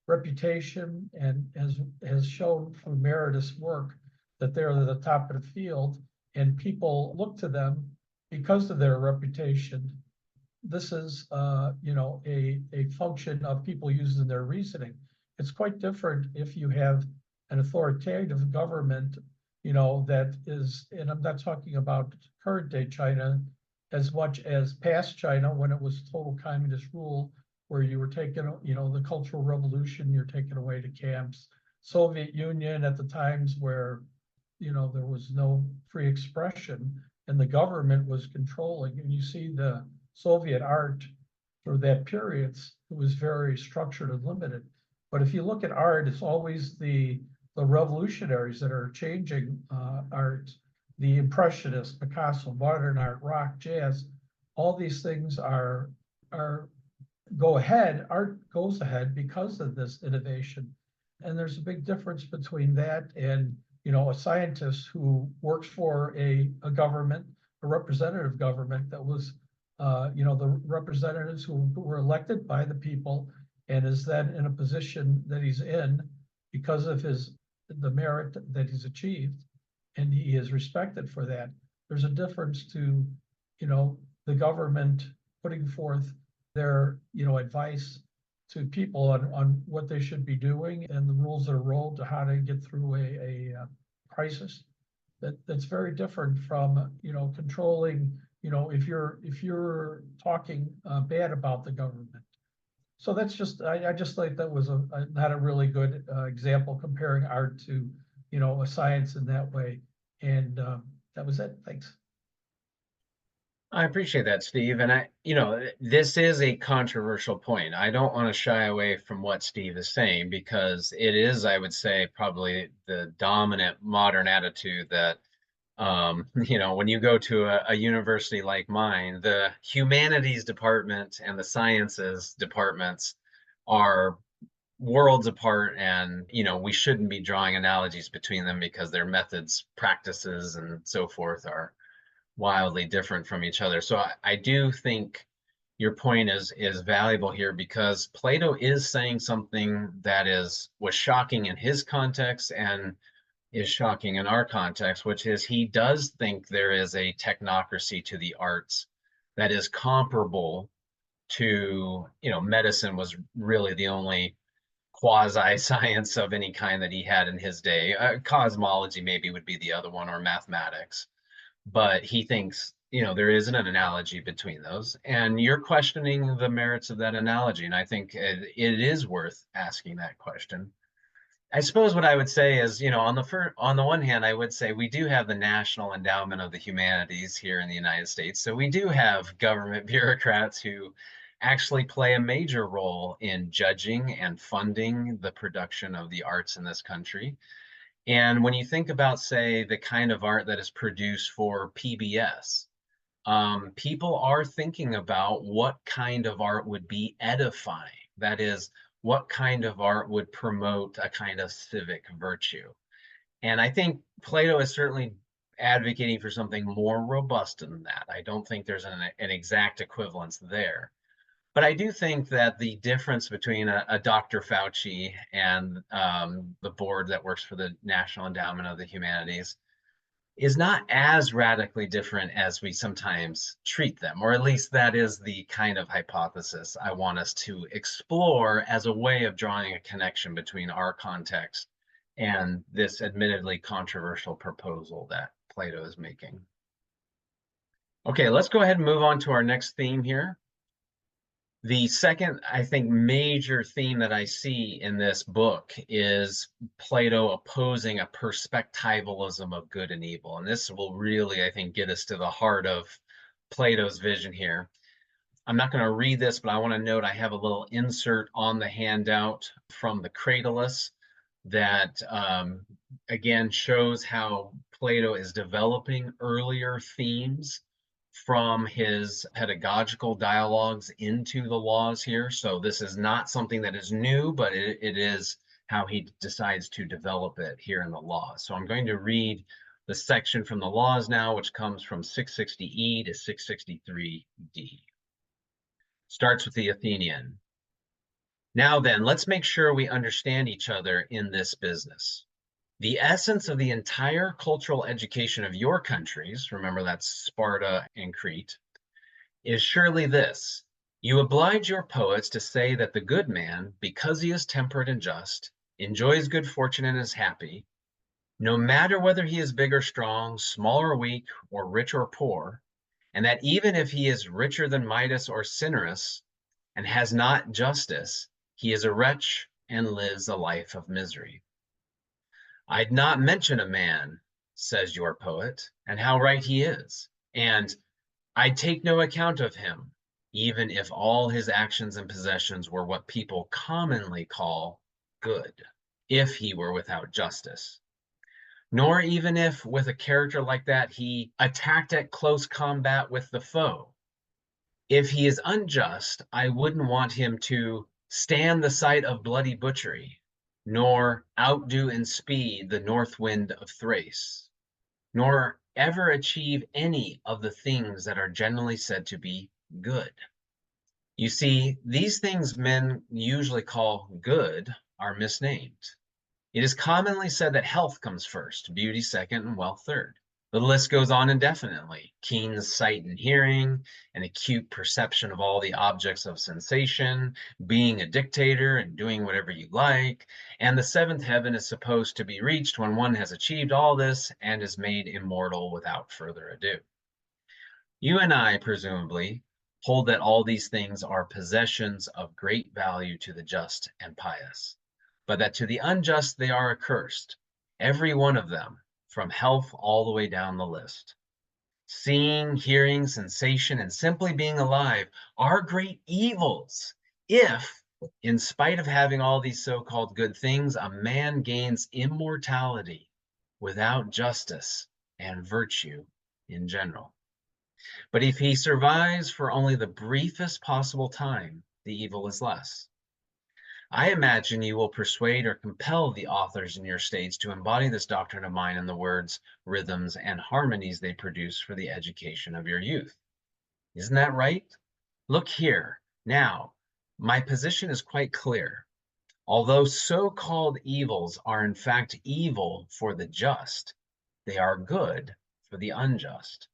reputation and has shown through meritorious work that they're at the top of the field, and people look to them because of their reputation. This is, a function of people using their reasoning. It's quite different if you have an authoritative government, that is, and I'm not talking about current day China as much as past China when it was total communist rule, where you were taking, the Cultural Revolution, you're taken away to camps. Soviet Union at the times where, there was no free expression and the government was controlling, and you see the Soviet art for that period, it was very structured and limited. But if you look at art, it's always the revolutionaries that are changing art, the Impressionists, Picasso, modern art, rock, jazz. All these things are go ahead. Art goes ahead because of this innovation, and there's a big difference between that and, a scientist who works for a government, a representative government that was the representatives who were elected by the people, and is then in a position that he's in because of the merit that he's achieved, and he is respected for that. There's a difference to, the government putting forth their, advice to people on what they should be doing and the rules that are rolled to how to get through a crisis. That's very different from, controlling, if you're talking bad about the government. So that's just, I just think that was not a really good example comparing art to, a science in that way. And that was it. Thanks. I appreciate that, Steve. And this is a controversial point. I don't want to shy away from what Steve is saying, because it is, I would say, probably the dominant modern attitude that, when you go to a university like mine, the humanities department and the sciences departments are worlds apart, and we shouldn't be drawing analogies between them because their methods, practices, and so forth are wildly different from each other. So I do think your point is valuable here, because Plato is saying something that was shocking in his context and is shocking in our context, which is he does think there is a technocracy to the arts that is comparable to, medicine was really the only quasi-science of any kind that he had in his day. Cosmology maybe would be the other one, or mathematics. But he thinks, there isn't an analogy between those. And you're questioning the merits of that analogy. And I think it is worth asking that question. I suppose what I would say is, on the one hand, I would say we do have the National Endowment of the Humanities here in the United States. So we do have government bureaucrats who actually play a major role in judging and funding the production of the arts in this country. And when you think about, say, the kind of art that is produced for PBS, people are thinking about what kind of art would be edifying. That is, what kind of art would promote a kind of civic virtue? And I think Plato is certainly advocating for something more robust than that. I don't think there's an exact equivalence there. But I do think that the difference between a Dr. Fauci and the board that works for the National Endowment of the Humanities is not as radically different as we sometimes treat them, or at least that is the kind of hypothesis I want us to explore as a way of drawing a connection between our context and this admittedly controversial proposal that Plato is making. Okay, let's go ahead and move on to our next theme here. The second, I think, major theme that I see in this book is Plato opposing a perspectivalism of good and evil. And this will really, I think, get us to the heart of Plato's vision here. I'm not going to read this, but I want to note I have a little insert on the handout from the Cratylus that, again, shows how Plato is developing earlier themes from his pedagogical dialogues into the laws here. So this is not something that is new, but it is how he decides to develop it here in the laws. So I'm going to read the section from the laws now, which comes from 660E to 663D. Starts with the Athenian. Now then, let's make sure we understand each other in this business. The essence of the entire cultural education of your countries, remember that's Sparta and Crete, is surely this: you oblige your poets to say that the good man, because he is temperate and just, enjoys good fortune and is happy, no matter whether he is big or strong, small or weak, or rich or poor, and that even if he is richer than Midas or Cinyras and has not justice, he is a wretch and lives a life of misery. I'd not mention a man, says your poet, and how right he is, and I'd take no account of him, even if all his actions and possessions were what people commonly call good, if he were without justice. Nor even if, with a character like that, he attacked at close combat with the foe. If he is unjust, I wouldn't want him to stand the sight of bloody butchery, nor outdo in speed the north wind of Thrace, nor ever achieve any of the things that are generally said to be good. You see, these things men usually call good are misnamed. It is commonly said that health comes first, beauty second, and wealth third. The list goes on indefinitely. Keen sight and hearing, an acute perception of all the objects of sensation, being a dictator and doing whatever you like, and the seventh heaven is supposed to be reached when one has achieved all this and is made immortal without further ado. You and I, presumably, hold that all these things are possessions of great value to the just and pious, but that to the unjust they are accursed, every one of them, from health all the way down the list. Seeing, hearing, sensation, and simply being alive are great evils if, in spite of having all these so-called good things, a man gains immortality without justice and virtue in general. But if he survives for only the briefest possible time, the evil is less. I imagine you will persuade or compel the authors in your states to embody this doctrine of mine in the words, rhythms, and harmonies they produce for the education of your youth. Isn't that right? Look here. Now, my position is quite clear. Although so-called evils are in fact evil for the just, they are good for the unjust.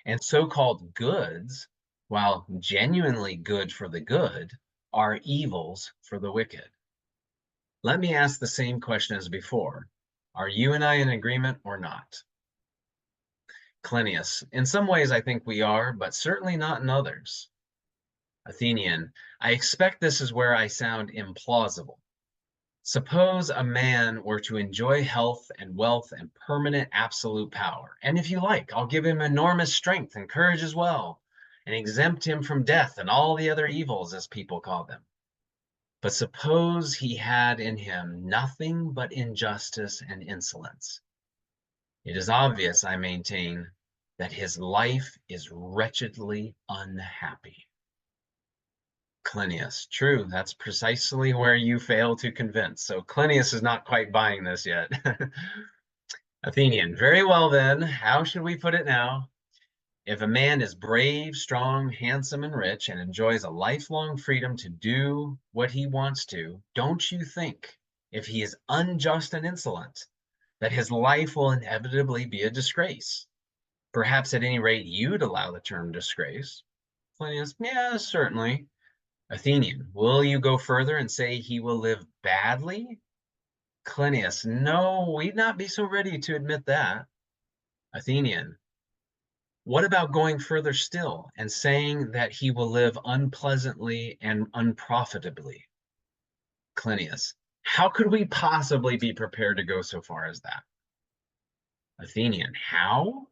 And so-called goods, while genuinely good for the good, are evils for the wicked. Let me ask the same question as before. Are you and I in agreement or not? Clinias, in some ways I think we are, but certainly not in others. Athenian, I expect this is where I sound implausible. Suppose a man were to enjoy health and wealth and permanent absolute power, and if you like, I'll give him enormous strength and courage as well, and exempt him from death and all the other evils, as people call them. But suppose he had in him nothing but injustice and insolence. It is obvious, I maintain, that his life is wretchedly unhappy. Clinias. True, that's precisely where you fail to convince. So Clinias is not quite buying this yet. Athenian. Very well then, how should we put it now? If a man is brave, strong, handsome, and rich, and enjoys a lifelong freedom to do what he wants to, don't you think, if he is unjust and insolent, that his life will inevitably be a disgrace? Perhaps at any rate you'd allow the term disgrace. Plinius, yeah, certainly. Athenian, will you go further and say he will live badly? Clinias, no, we'd not be so ready to admit that. Athenian, what about going further still and saying that he will live unpleasantly and unprofitably? Clinias, how could we possibly be prepared to go so far as that? Athenian, how?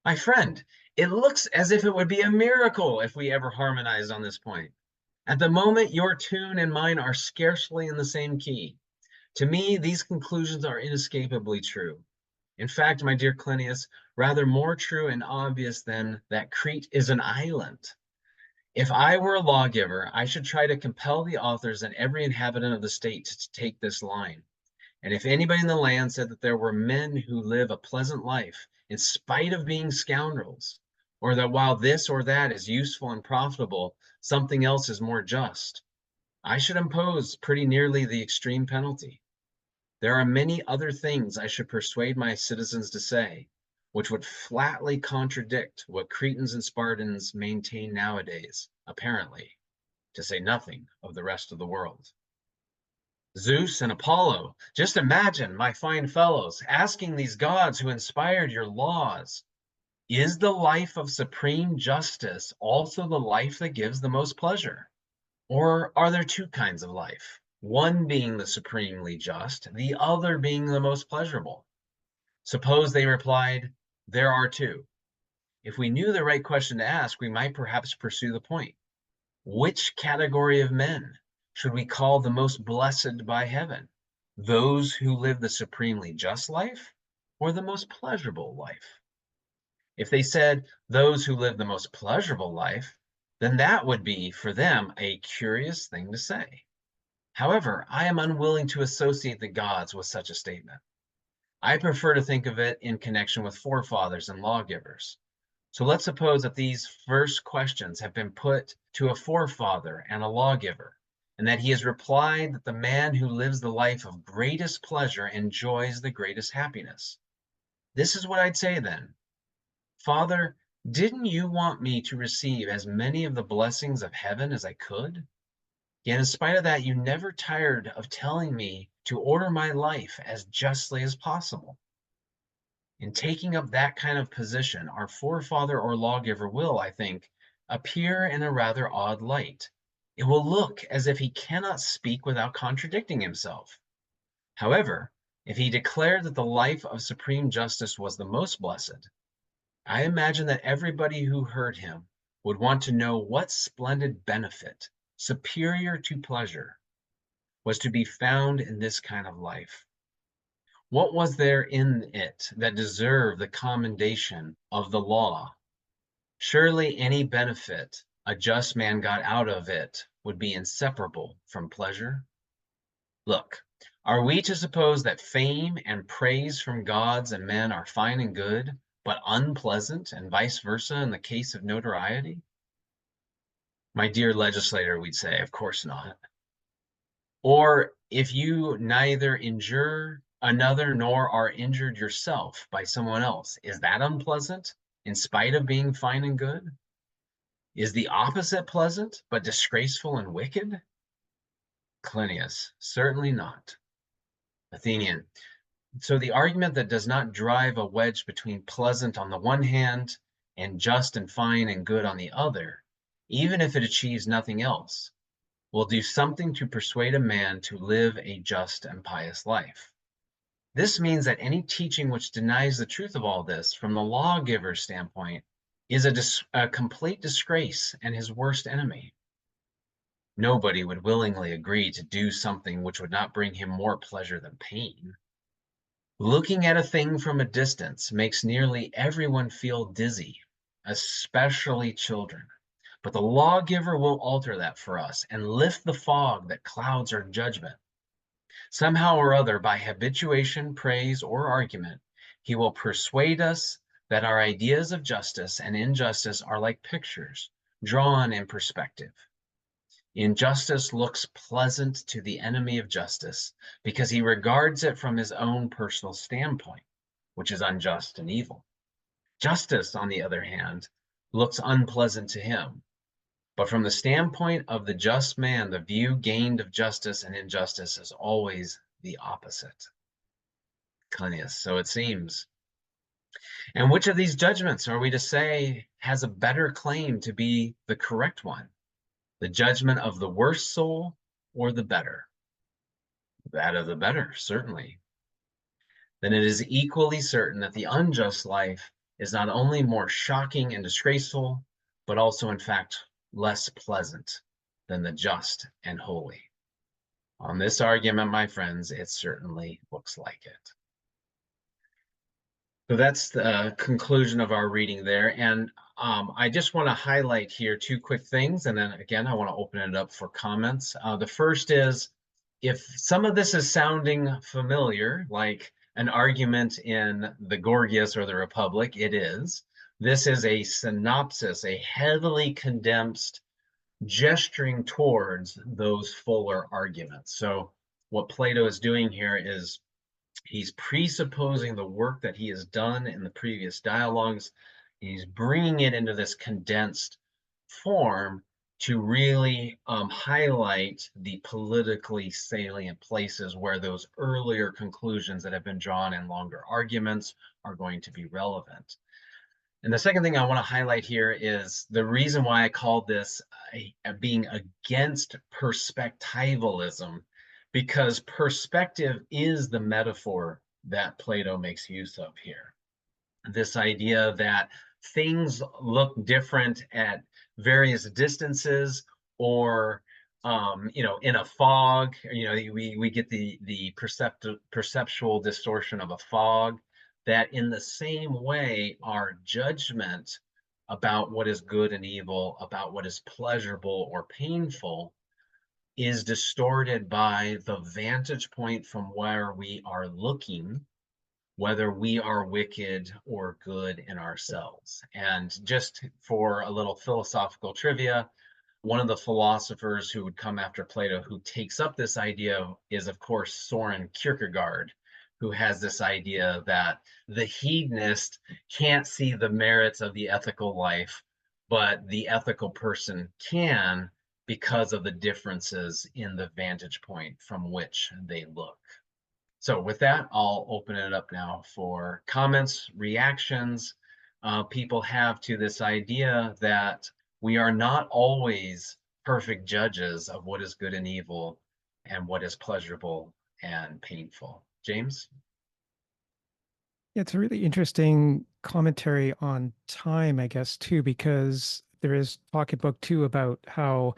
My friend, it looks as if it would be a miracle if we ever harmonized on this point. At the moment, your tune and mine are scarcely in the same key. To me, these conclusions are inescapably true. In fact, my dear Clinias, rather more true and obvious than that Crete is an island. If I were a lawgiver, I should try to compel the authors and every inhabitant of the state to take this line. And if anybody in the land said that there were men who live a pleasant life in spite of being scoundrels, or that while this or that is useful and profitable, something else is more just, I should impose pretty nearly the extreme penalty. There are many other things I should persuade my citizens to say, which would flatly contradict what Cretans and Spartans maintain nowadays, apparently, to say nothing of the rest of the world. Zeus and Apollo, just imagine, my fine fellows, asking these gods who inspired your laws, is the life of supreme justice also the life that gives the most pleasure? Or are there two kinds of life? One being the supremely just, the other being the most pleasurable. Suppose they replied, there are two. If we knew the right question to ask, we might perhaps pursue the point. Which category of men should we call the most blessed by heaven? Those who live the supremely just life or the most pleasurable life? If they said those who live the most pleasurable life, then that would be for them a curious thing to say. However, I am unwilling to associate the gods with such a statement. I prefer to think of it in connection with forefathers and lawgivers. So let's suppose that these first questions have been put to a forefather and a lawgiver, and that he has replied that the man who lives the life of greatest pleasure enjoys the greatest happiness. This is what I'd say then. Father, didn't you want me to receive as many of the blessings of heaven as I could? Yet in spite of that, you never tired of telling me to order my life as justly as possible. In taking up that kind of position, our forefather or lawgiver will, I think, appear in a rather odd light. It will look as if he cannot speak without contradicting himself. However, if he declared that the life of supreme justice was the most blessed, I imagine that everybody who heard him would want to know what splendid benefit, superior to pleasure, was to be found in this kind of life. What was there in it that deserved the commendation of the law? Surely any benefit a just man got out of it would be inseparable from pleasure. Look, are we to suppose that fame and praise from gods and men are fine and good, but unpleasant, and vice versa in the case of notoriety? My dear legislator, we'd say, of course not. Or if you neither injure another nor are injured yourself by someone else, is that unpleasant in spite of being fine and good? Is the opposite pleasant, but disgraceful and wicked? Clinias, certainly not. Athenian, so the argument that does not drive a wedge between pleasant on the one hand and just and fine and good on the other, even if it achieves nothing else, will do something to persuade a man to live a just and pious life. This means that any teaching which denies the truth of all this from the lawgiver's standpoint is a complete disgrace and his worst enemy. Nobody would willingly agree to do something which would not bring him more pleasure than pain. Looking at a thing from a distance makes nearly everyone feel dizzy, especially children. But the lawgiver will alter that for us and lift the fog that clouds our judgment. Somehow or other, by habituation, praise, or argument, he will persuade us that our ideas of justice and injustice are like pictures drawn in perspective. Injustice looks pleasant to the enemy of justice because he regards it from his own personal standpoint, which is unjust and evil. Justice, on the other hand, looks unpleasant to him. But from the standpoint of the just man, the view gained of justice and injustice is always the opposite. Cleinias, so it seems. And which of these judgments are we to say has a better claim to be the correct one? The judgment of the worse soul or the better? That of the better, certainly. Then it is equally certain that the unjust life is not only more shocking and disgraceful, but also, in fact, less pleasant than the just and holy. On this argument, my friends, it certainly looks like it. So that's the conclusion of our reading there. And I just want to highlight here two quick things. And then again, I want to open it up for comments. The first is, if some of this is sounding familiar, like an argument in the Gorgias or the Republic, it is. This is a synopsis, a heavily condensed gesturing towards those fuller arguments. So what Plato is doing here is he's presupposing the work that he has done in the previous dialogues. He's bringing it into this condensed form to really highlight the politically salient places where those earlier conclusions that have been drawn in longer arguments are going to be relevant. And the second thing I want to highlight here is the reason why I called this being against perspectivalism, because perspective is the metaphor that Plato makes use of here. This idea that things look different at various distances, or in a fog, we get the perceptual distortion of a fog, that in the same way our judgment about what is good and evil, about what is pleasurable or painful, is distorted by the vantage point from where we are looking, whether we are wicked or good in ourselves. And just for a little philosophical trivia, one of the philosophers who would come after Plato who takes up this idea is, of course, Soren Kierkegaard, who has this idea that the hedonist can't see the merits of the ethical life, but the ethical person can, because of the differences in the vantage point from which they look. So with that, I'll open it up now for comments, reactions people have to this idea that we are not always perfect judges of what is good and evil and what is pleasurable and painful. James? Yeah, it's a really interesting commentary on time, I guess, too, because there is talk in book 2 about how,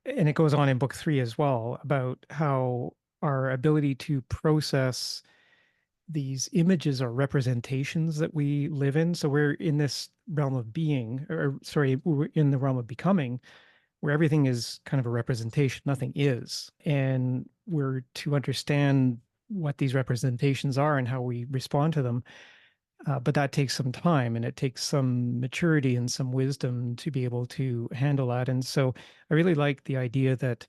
and it goes on in book 3 as well, about how our ability to process these images or representations that we live in. So we're in this realm of being, or sorry, we're in the realm of becoming, where everything is kind of a representation, nothing is. And we're to understand what these representations are and how we respond to them. But that takes some time, and it takes some maturity and some wisdom to be able to handle that. And so I really like the idea that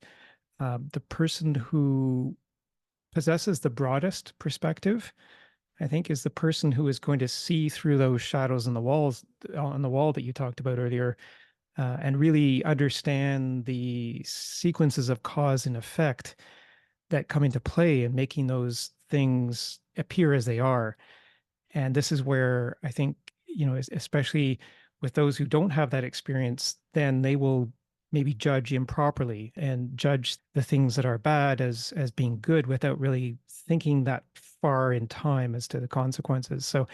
the person who possesses the broadest perspective, I think, is the person who is going to see through those shadows on the walls, on the wall that you talked about earlier, and really understand the sequences of cause and effect that come into play in making those things appear as they are. And this is where I think, especially with those who don't have that experience, then they will maybe judge improperly and judge the things that are bad as being good without really thinking that far in time as to the consequences. So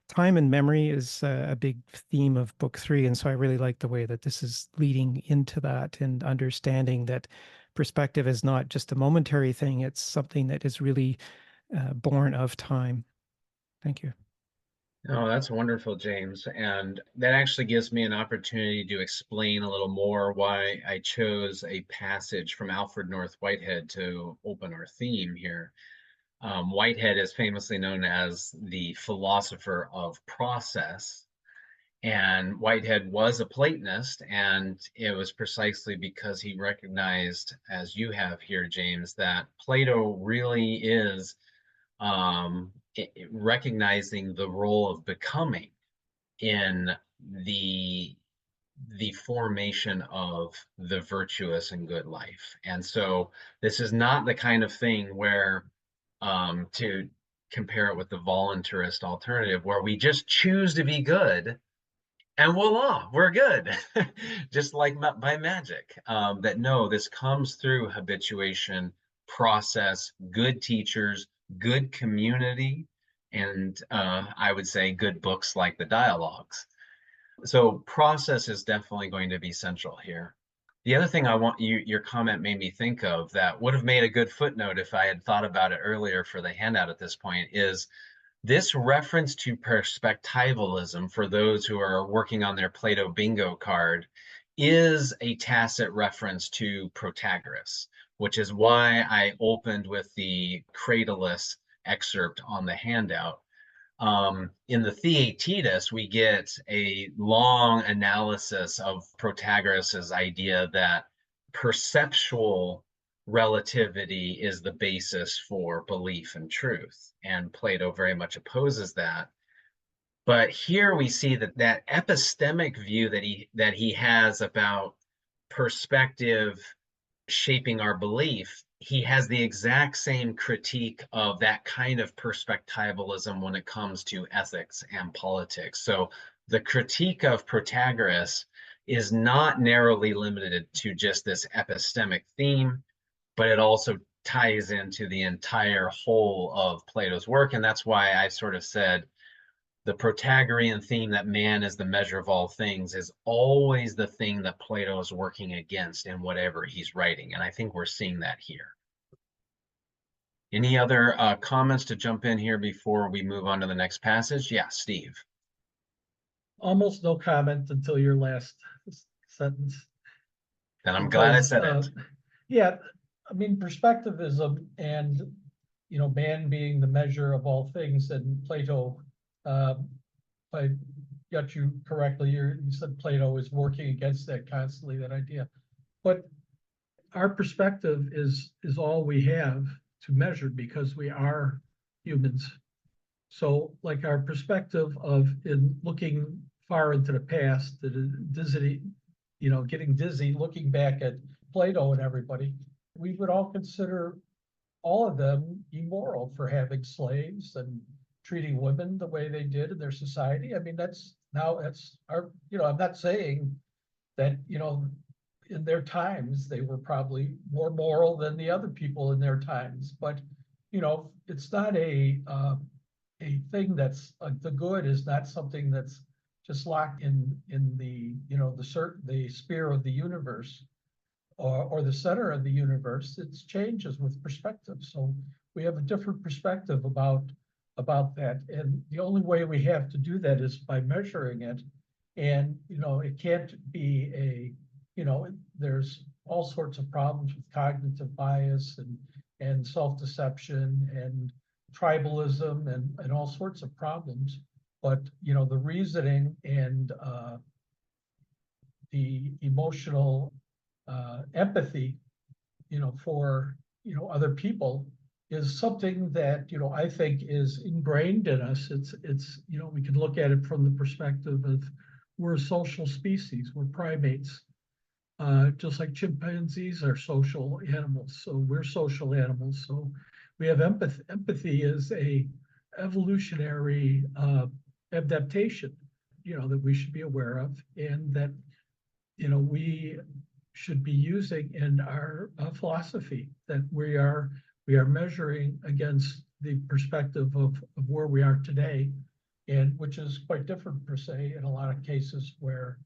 time and memory is a big theme of book 3. And so I really like the way that this is leading into that, and understanding that perspective is not just a momentary thing. It's something that is really born of time. Thank you. Oh, that's wonderful, James. And that actually gives me an opportunity to explain a little more why I chose a passage from Alfred North Whitehead to open our theme here. Whitehead is famously known as the philosopher of process. And Whitehead was a Platonist, and it was precisely because he recognized, as you have here, James, that Plato really is recognizing the role of becoming in the the formation of the virtuous and good life. And so this is not the kind of thing where to compare it with the voluntarist alternative where we just choose to be good and voila, we're good, just like by magic. That no, this comes through habituation, process, good teachers, good community, and I would say good books like the dialogues. So process is definitely going to be central here. The other thing I want your comment made me think of that would have made a good footnote if I had thought about it earlier for the handout at this point is this reference to perspectivalism for those who are working on their Plato bingo card is a tacit reference to Protagoras, which is why I opened with the Cratylus excerpt on the handout. In the Theaetetus, we get a long analysis of Protagoras's idea that perceptual relativity is the basis for belief and truth, and Plato very much opposes that. But here we see that that epistemic view that he has about perspective shaping our belief, he has the exact same critique of that kind of perspectivalism when it comes to ethics and politics. So the critique of Protagoras is not narrowly limited to just this epistemic theme, but it also ties into the entire whole of Plato's work. And that's why I sort of said the Protagorean theme that man is the measure of all things is always the thing that Plato is working against in whatever he's writing. And I think we're seeing that here. Any other comments to jump in here before we move on to the next passage? Yeah, Steve. Almost no comment until your last sentence. And I'm glad I said it. Yeah, I mean, perspectivism and, you know, man being the measure of all things, and Plato, if I got you correctly, you said Plato is working against that constantly, that idea. But our perspective is all we have to measure because we are humans. So like our perspective of in looking far into the past, dizzy, you know, getting dizzy, looking back at Plato and everybody, we would all consider all of them immoral for having slaves and treating women the way they did in their society. I mean, that's our, you know, I'm not saying that, you know, in their times, they were probably more moral than the other people in their times, but, you know, it's not a thing that's the good is not something that's just locked in the, you know, the sphere of the universe or the center of the universe. It changes with perspective. So we have a different perspective about that. And the only way we have to do that is by measuring it. And, you know, it can't be you know, there's all sorts of problems with cognitive bias and self-deception and tribalism and all sorts of problems. But, you know, the reasoning and the emotional empathy, you know, for, you know, other people is something that, you know, I think is ingrained in us. It's, you know, we can look at it from the perspective of we're a social species, we're primates. Just like chimpanzees are social animals, so we're social animals. So we have empathy. Empathy is a evolutionary adaptation, you know, that we should be aware of, and that, you know, we should be using in our philosophy. That we are measuring against the perspective of where we are today, and which is quite different per se in a lot of cases where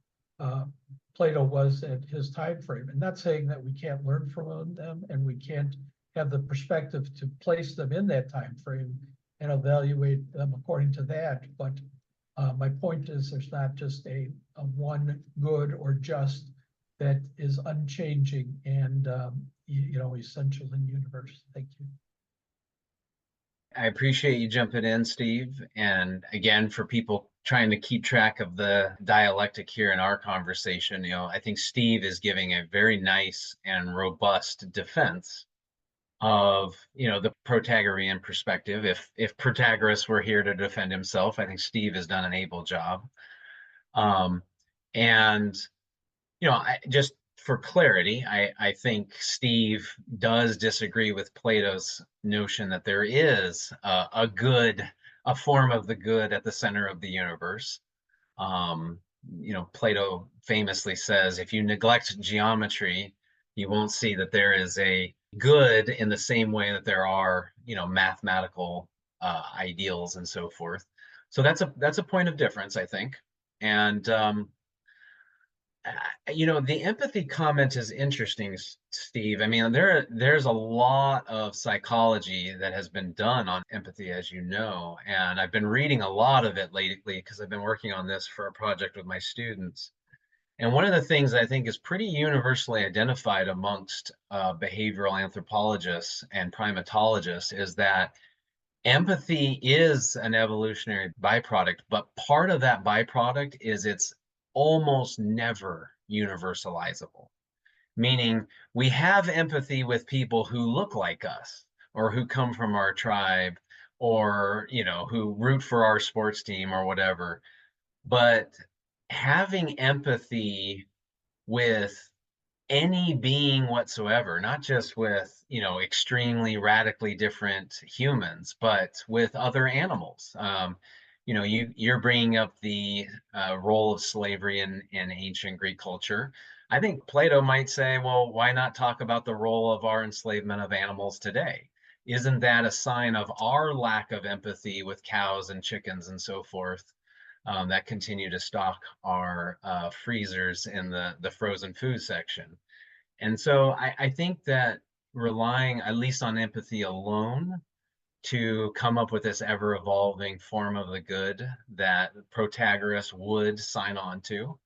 Plato was at his time frame. And not saying that we can't learn from them and we can't have the perspective to place them in that time frame and evaluate them according to that. But, My point is there's not just a one good or just that is unchanging and, essential in the universe. Thank you. I appreciate you jumping in, Steve. And again, for people trying to keep track of the dialectic here in our conversation, I think Steve is giving a very nice and robust defense of, the Protagorean perspective. If Protagoras were here to defend himself, I think Steve has done an able job. And just for clarity, I think Steve does disagree with Plato's notion that there is a form of the good at the center of the universe. Plato famously says, if you neglect geometry, you won't see that there is a good in the same way that there are, mathematical ideals and so forth. So that's a point of difference, I think. And the empathy comment is interesting, Steve. I mean, there's a lot of psychology that has been done on empathy, as you know, and I've been reading a lot of it lately because I've been working on this for a project with my students. And one of the things I think is pretty universally identified amongst behavioral anthropologists and primatologists is that empathy is an evolutionary byproduct, but part of that byproduct is it's almost never universalizable. Meaning we have empathy with people who look like us or who come from our tribe or, who root for our sports team or whatever. But having empathy with any being whatsoever, not just with, extremely radically different humans, but with other animals. You're bringing up the role of slavery in ancient Greek culture. I think Plato might say, well, why not talk about the role of our enslavement of animals today? Isn't that a sign of our lack of empathy with cows and chickens and so forth? That continue to stock our freezers in the frozen food section. And so I think that relying at least on empathy alone to come up with this ever evolving form of the good that Protagoras would sign on to,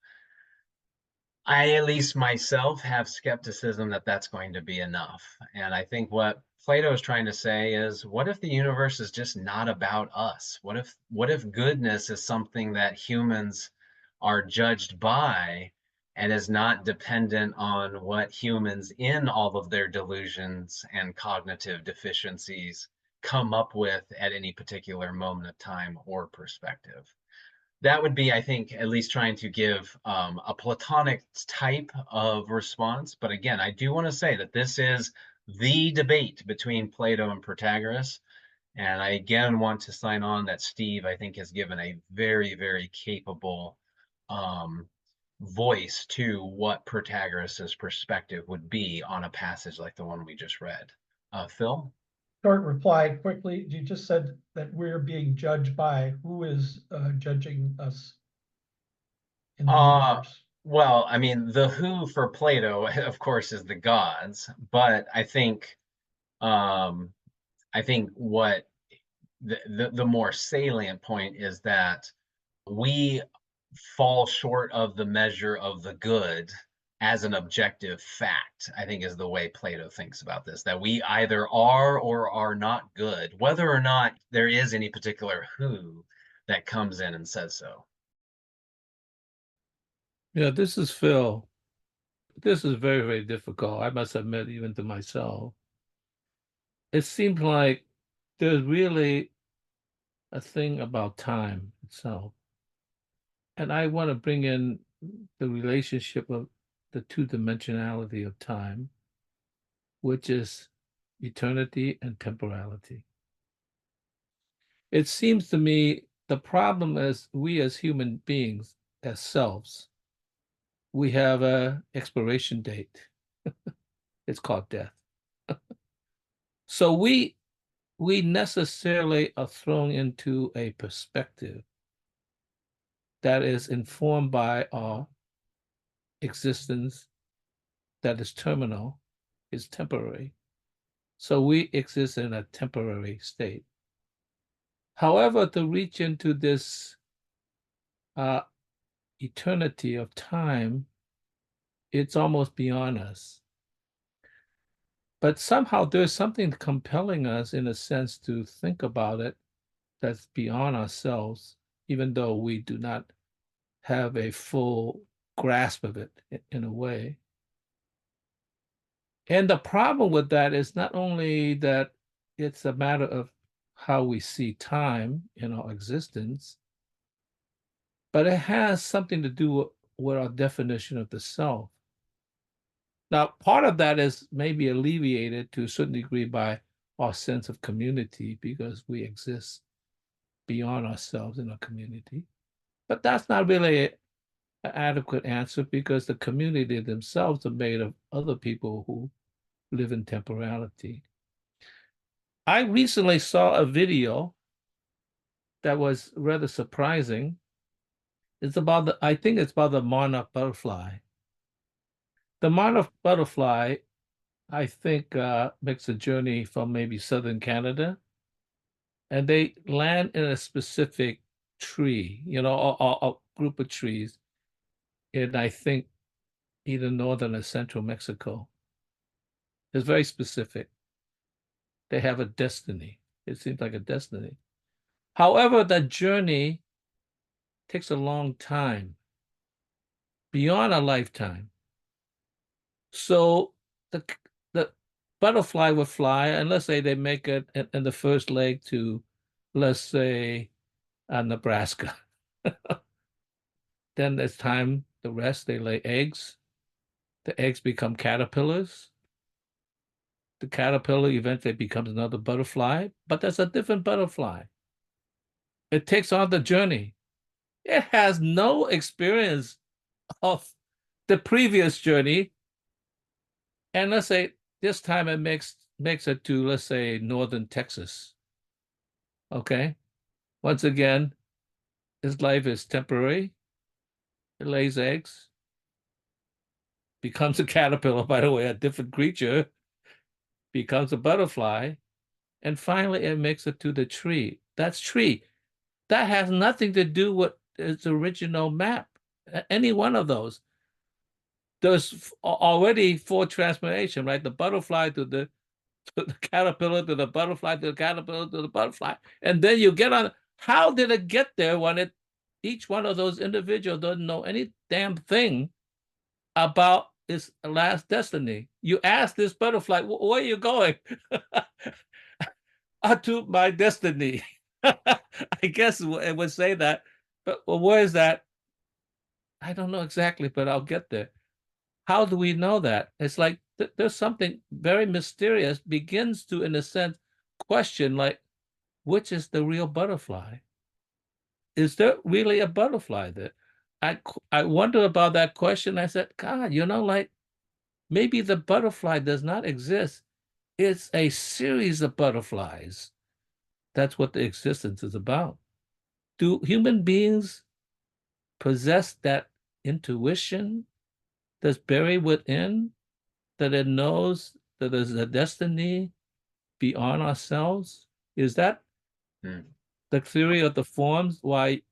I, at least myself, have skepticism that that's going to be enough. And I think what Plato is trying to say is, what if the universe is just not about us? What if goodness is something that humans are judged by and is not dependent on what humans in all of their delusions and cognitive deficiencies come up with at any particular moment of time or perspective? That would be, I think, at least trying to give a Platonic type of response. But again, I do want to say that this is the debate between Plato and Protagoras. And I again want to sign on that Steve, I think, has given a very, very capable voice to what Protagoras' perspective would be on a passage like the one we just read. Phil? Short reply quickly. You just said that we're being judged by who is judging us in the universe. Well, I mean, the who for Plato, of course, is the gods, but I think what the more salient point is that we fall short of the measure of the good as an objective fact, I think, is the way Plato thinks about this, that we either are or are not good, whether or not there is any particular who that comes in and says so. Yeah, this is Phil. This is very, very difficult. I must admit, even to myself. It seems like there's really a thing about time itself. And I want to bring in the relationship of the two-dimensionality of time, which is eternity and temporality. It seems to me the problem is we as human beings, as selves, we have an expiration date. It's called death. So we necessarily are thrown into a perspective that is informed by our existence that is terminal, is temporary. So we exist in a temporary state. However, to reach into this eternity of time, it's almost beyond us. But somehow there's something compelling us in a sense to think about it that's beyond ourselves, even though we do not have a full grasp of it in a way. And the problem with that is not only that it's a matter of how we see time in our existence, but it has something to do with our definition of the self. Now, part of that is maybe alleviated to a certain degree by our sense of community because we exist beyond ourselves in a community. But that's not really an adequate answer because the community themselves are made of other people who live in temporality. I recently saw a video that was rather surprising. It's about I think it's about the monarch butterfly. The monarch butterfly, I think, makes a journey from maybe southern Canada, and they land in a specific tree, a group of trees in, I think, either northern or central Mexico. It's very specific. They have a destiny. It seems like a destiny. However, that journey takes a long time, beyond a lifetime. So the butterfly would fly, and let's say they make it in the first leg to, let's say, Nebraska. Then it's time, the rest, they lay eggs. The eggs become caterpillars. The caterpillar eventually becomes another butterfly, but that's a different butterfly. It takes on the journey. It has no experience of the previous journey. And let's say this time it makes it to, let's say, northern Texas. Okay. Once again, its life is temporary. It lays eggs, becomes a caterpillar, by the way, a different creature, becomes a butterfly, and finally it makes it to the tree. That's tree. That has nothing to do with its original map. Any one of those. There's already 4 transformation, right? The butterfly to the caterpillar, to the butterfly, to the caterpillar, to the butterfly. And then you get on, how did it get there when each one of those individuals doesn't know any damn thing about its last destiny? You ask this butterfly, where are you going? To my destiny. I guess it would say that, but where is that? I don't know exactly, but I'll get there. How do we know that? It's like there's something very mysterious begins to, in a sense, question, like, which is the real butterfly? Is there really a butterfly there? I wonder about that question. I said, God, like maybe the butterfly does not exist. It's a series of butterflies. That's what the existence is about. Do human beings possess that intuition that's buried within, that it knows that there's a destiny beyond ourselves? Is that the theory of the forms, why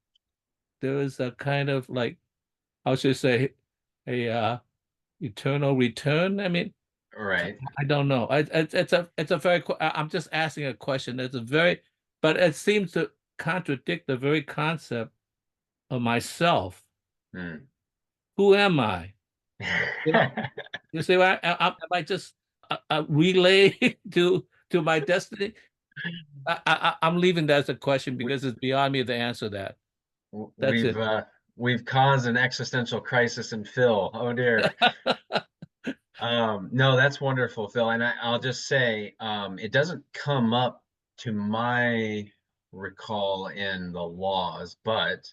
there is a kind of, like, I should say, a eternal return? I mean, Right. I don't know. It's a very, I'm just asking a question. It's a very, but it seems to contradict the very concept of myself. Who am I? You see, am I just a relay to my destiny? I'm leaving that as a question because it's beyond me to answer that. That's it. We've caused an existential crisis in Phil. Oh dear. No, that's wonderful, Phil. And I'll just say, it doesn't come up to my recall in the laws, but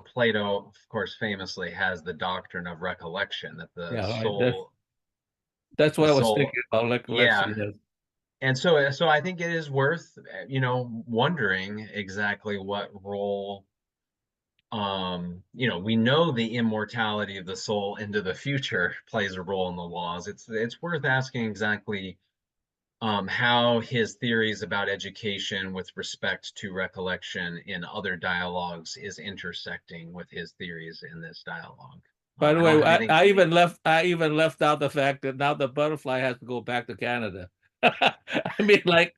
Plato, of course, famously has the doctrine of recollection, that the soul. That's what I was soul, thinking about recollection. Yeah. And so I think it is worth, wondering exactly what role, we know the immortality of the soul into the future plays a role in the laws. It's worth asking exactly how his theories about education with respect to recollection in other dialogues is intersecting with his theories in this dialogue. By the I way, don't have anything- I even left out the fact that now the butterfly has to go back to Canada. I mean, like,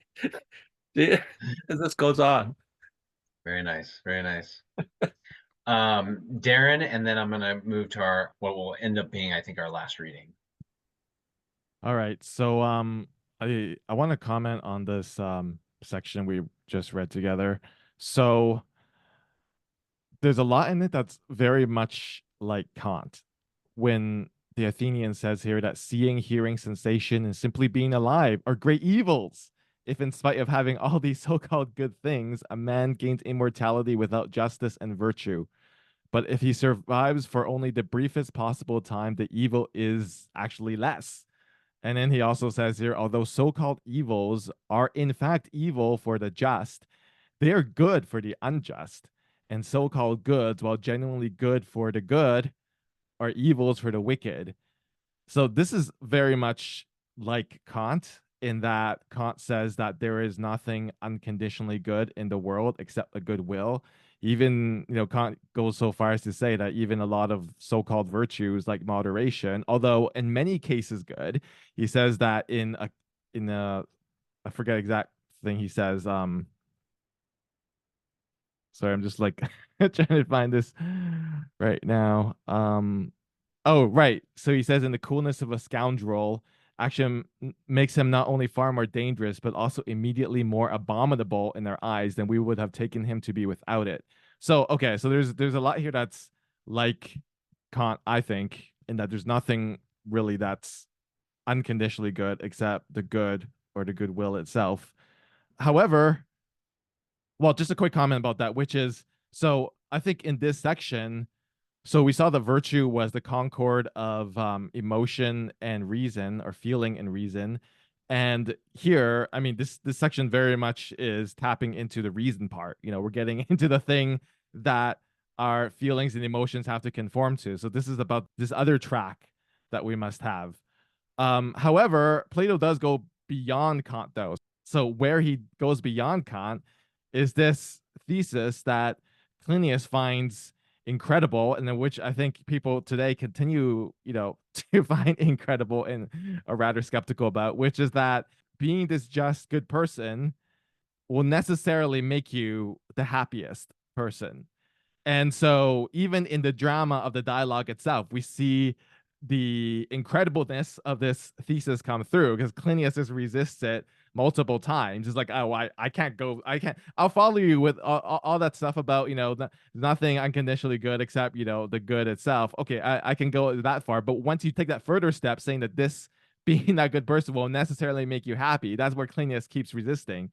this goes on. Very nice, very nice. Darren, and then I'm going to move to our what will end up being, I think, our last reading. All right. So I want to comment on this section we just read together. So there's a lot in it that's very much like Kant, when the Athenian says here that seeing, hearing, sensation, and simply being alive are great evils. If in spite of having all these so-called good things, a man gains immortality without justice and virtue. But if he survives for only the briefest possible time, the evil is actually less. And then he also says here, although so-called evils are in fact evil for the just, they are good for the unjust. And so-called goods, while genuinely good for the good, are evils for the wicked. So this is very much like Kant, in that Kant says that there is nothing unconditionally good in the world except a goodwill. Even, Kant goes so far as to say that even a lot of so-called virtues like moderation, although in many cases good, he says that in a I forget exact thing he says. Sorry, I'm just like trying to find this right now. Oh, right. So he says, in the coolness of a scoundrel, action makes him not only far more dangerous, but also immediately more abominable in their eyes than we would have taken him to be without it. So, okay, so there's a lot here that's like Kant, I think, in that there's nothing really that's unconditionally good except the good or the goodwill itself. However, well, just a quick comment about that, which is, so I think in this section, so we saw the virtue was the concord of emotion and reason, or feeling and reason. And here, I mean, this section very much is tapping into the reason part. We're getting into the thing that our feelings and emotions have to conform to. So this is about this other track that we must have. However, Plato does go beyond Kant, though. So where he goes beyond Kant is this thesis that Clinias finds incredible, and then which I think people today continue, to find incredible and are rather skeptical about, which is that being this just good person will necessarily make you the happiest person. And so even in the drama of the dialogue itself, we see the incredibleness of this thesis come through, because Clinias just resists it multiple times. It's like, oh, I can't go, I'll follow you with all that stuff about, nothing unconditionally good except, the good itself. Okay, I can go that far. But once you take that further step, saying that this being that good person will necessarily make you happy, that's where Clinias keeps resisting.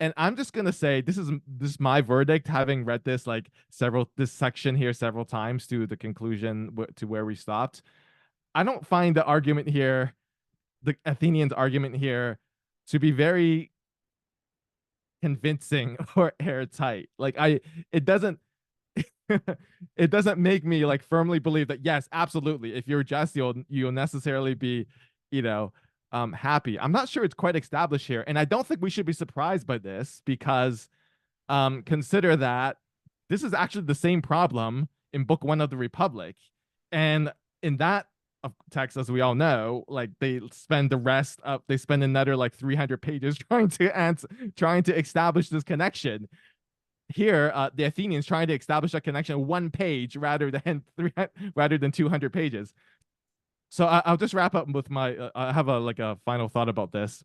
And I'm just gonna say this is my verdict, having read this this section here several times to the conclusion to where we stopped. I don't find the argument here, the Athenians' argument here, to be very convincing or airtight. It doesn't it doesn't make me firmly believe that yes, absolutely, if you're just, you'll necessarily be, happy. I'm not sure it's quite established here, and I don't think we should be surprised by this, because consider that this is actually the same problem in Book 1 of the Republic, and in that text, as we all know, they spend another 300 pages trying to establish this connection. Here, the Athenians trying to establish a connection in 1 page rather than 200 pages. So I'll just wrap up with I have a final thought about this.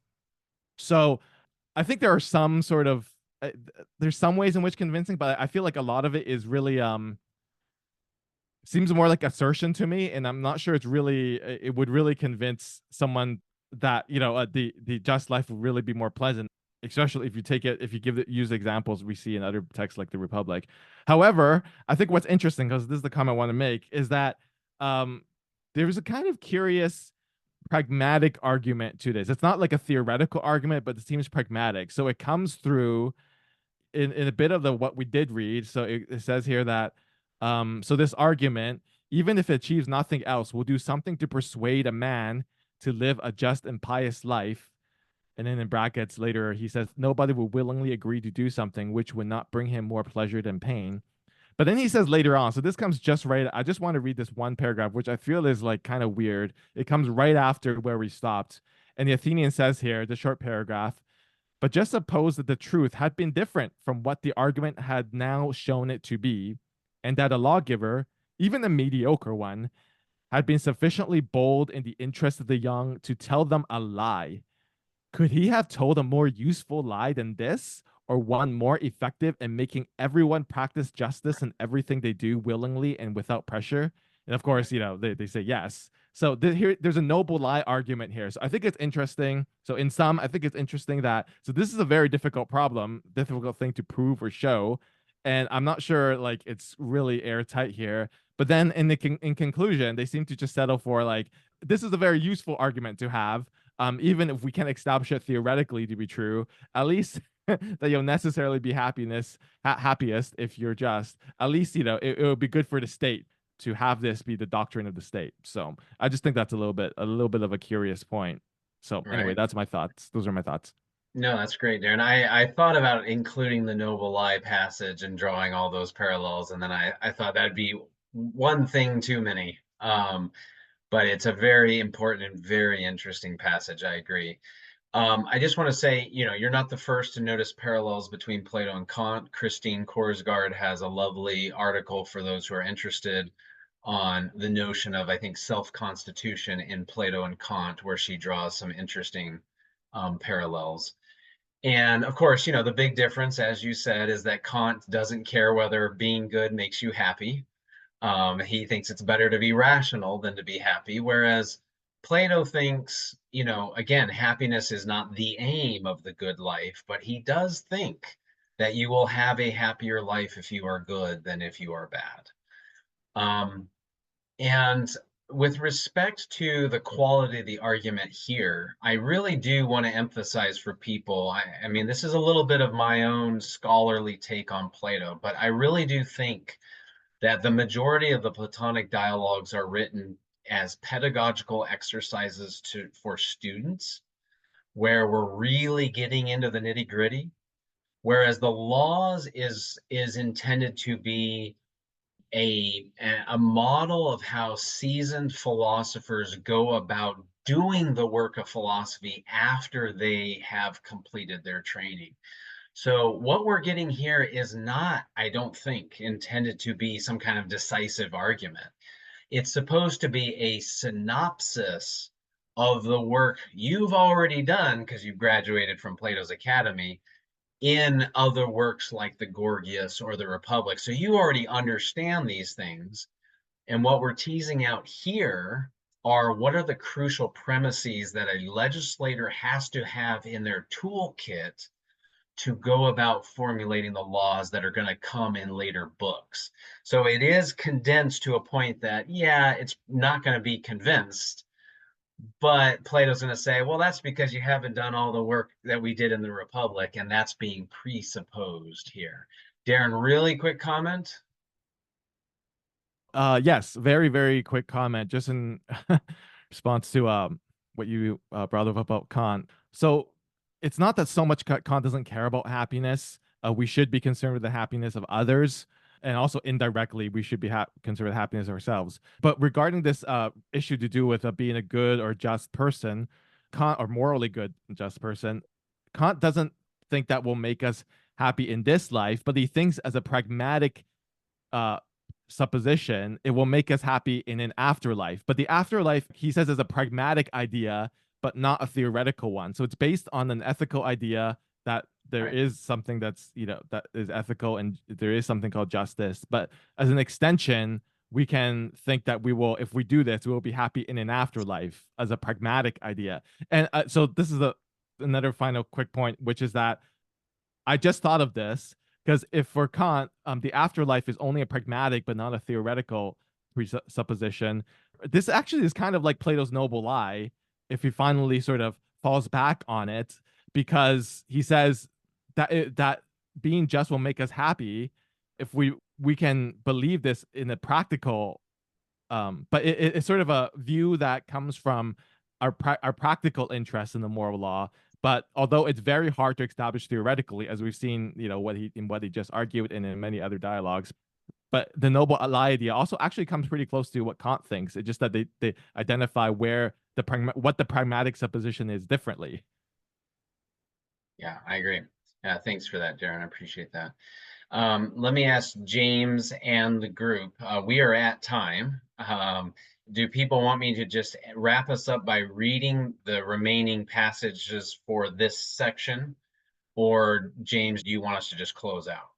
So I think there are some sort of there's some ways in which convincing, but I feel like a lot of it is really seems more like assertion to me, and I'm not sure it would really convince someone that the just life would really be more pleasant, especially if you use examples we see in other texts like the Republic. However, I think what's interesting, because this is the comment I want to make, is that there's a kind of curious pragmatic argument to this. It's not like a theoretical argument, but it seems pragmatic. So it comes through in a bit of what we did read. So it says here that so this argument, even if it achieves nothing else, will do something to persuade a man to live a just and pious life, And then in brackets later, he says, nobody will willingly agree to do something which would not bring him more pleasure than pain. But then he says later on, so this comes just right. I just want to read this one paragraph, which I feel is like kind of weird. It comes right after where we stopped. And the Athenian says here, the short paragraph, but just suppose that the truth had been different from what the argument had now shown it to be, and that a lawgiver, even a mediocre one, had been sufficiently bold in the interest of the young to tell them a lie. Could he have told a more useful lie than this, or one more effective in making everyone practice justice in everything they do willingly and without pressure? And of course, they say yes. So there's a noble lie argument here. So I think it's interesting. So in sum, I think it's interesting that, so this is a very difficult thing to prove or show. And I'm not sure like it's really airtight here. But then in conclusion, they seem to just settle for like, this is a very useful argument to have. Even if we can't establish it theoretically to be true, at least that you'll necessarily be happiest if you're just, at least, it would be good for the state to have this be the doctrine of the state. So I just think that's a little bit of a curious point. So anyway, that's my thoughts. Those are my thoughts. No, that's great, Darren. I thought about including the noble lie passage and drawing all those parallels, and then I thought that'd be one thing too many. But it's a very important and very interesting passage. I agree. I just want to say, you're not the first to notice parallels between Plato and Kant. Christine Korsgaard has a lovely article for those who are interested on the notion of, I think, self-constitution in Plato and Kant, where she draws some interesting parallels. And of course, the big difference, as you said, is that Kant doesn't care whether being good makes you happy. He thinks it's better to be rational than to be happy, whereas Plato thinks, again, happiness is not the aim of the good life, but he does think that you will have a happier life if you are good than if you are bad. And with respect to the quality of the argument here, I really do want to emphasize for people, I mean, this is a little bit of my own scholarly take on Plato, but I really do think that the majority of the Platonic dialogues are written as pedagogical exercises for students, where we're really getting into the nitty-gritty, whereas the laws is intended to be a model of how seasoned philosophers go about doing the work of philosophy after they have completed their training. So what we're getting here is not, I don't think, intended to be some kind of decisive argument. It's supposed to be a synopsis of the work you've already done because you've graduated from Plato's Academy in other works like the Gorgias or the Republic. So you already understand these things. And what we're teasing out here are what are the crucial premises that a legislator has to have in their toolkit to go about formulating the laws that are going to come in later books. So it is condensed to a point that, yeah, it's not going to be convinced, but Plato's going to say, well, that's because you haven't done all the work that we did in the Republic, and that's being presupposed here. Darren, really quick comment? Yes, very, very quick comment, just in response to what you brought up about Kant. So it's not that so much Kant doesn't care about happiness. We should be concerned with the happiness of others. And also indirectly, we should be concerned with happiness of ourselves. But regarding this issue to do with being a good or just person, Kant, or morally good and just person, Kant doesn't think that will make us happy in this life, but he thinks as a pragmatic supposition, it will make us happy in an afterlife. But the afterlife, he says, is a pragmatic idea, but not a theoretical one. So it's based on an ethical idea that there is something that's, that is ethical, and there is something called justice. But as an extension, we can think that we will, if we do this, we will be happy in an afterlife as a pragmatic idea. And so this is another final quick point, which is that I just thought of this, because if for Kant, the afterlife is only a pragmatic but not a theoretical presupposition, this actually is kind of like Plato's noble lie, if he finally sort of falls back on it, because he says that that being just will make us happy if we can believe this in a practical, but it's sort of a view that comes from our practical interest in the moral law. But although it's very hard to establish theoretically, as we've seen, what he just argued and in many other dialogues, but the noble idea also actually comes pretty close to what Kant thinks. It's just that they identify where what the pragmatic supposition is differently. Yeah, I agree. Thanks for that, Darren. I appreciate that. Let me ask James and the group. We are at time. Do people want me to just wrap us up by reading the remaining passages for this section? Or James, do you want us to just close out?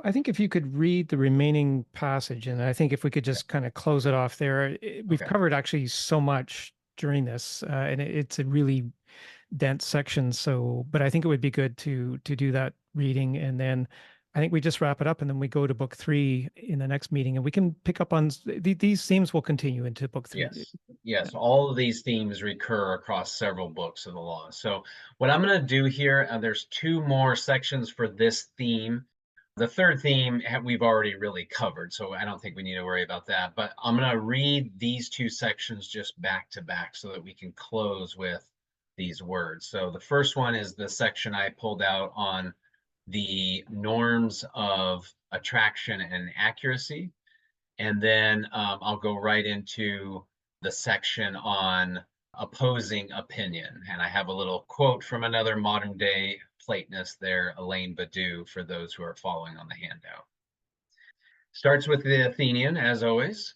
I think if you could read the remaining passage, and I think if we could just kind of close it off there, we've covered actually so much during this, and it's a really dense section. So, but I think it would be good to do that reading, and then I think we just wrap it up, and then we go to book 3 in the next meeting, and we can pick up on these themes will continue into book 3. Yes, all of these themes recur across several books of the law. So what I'm going to do here, there's 2 more sections for this theme. The third theme we've already really covered, so I don't think we need to worry about that. But I'm going to read these 2 sections just back to back so that we can close with these words. So the first one is the section I pulled out on the norms of attraction and accuracy. And then I'll go right into the section on opposing opinion. And I have a little quote from another modern day Platonist there, Elaine Badiou, for those who are following on the handout. Starts with the Athenian, as always.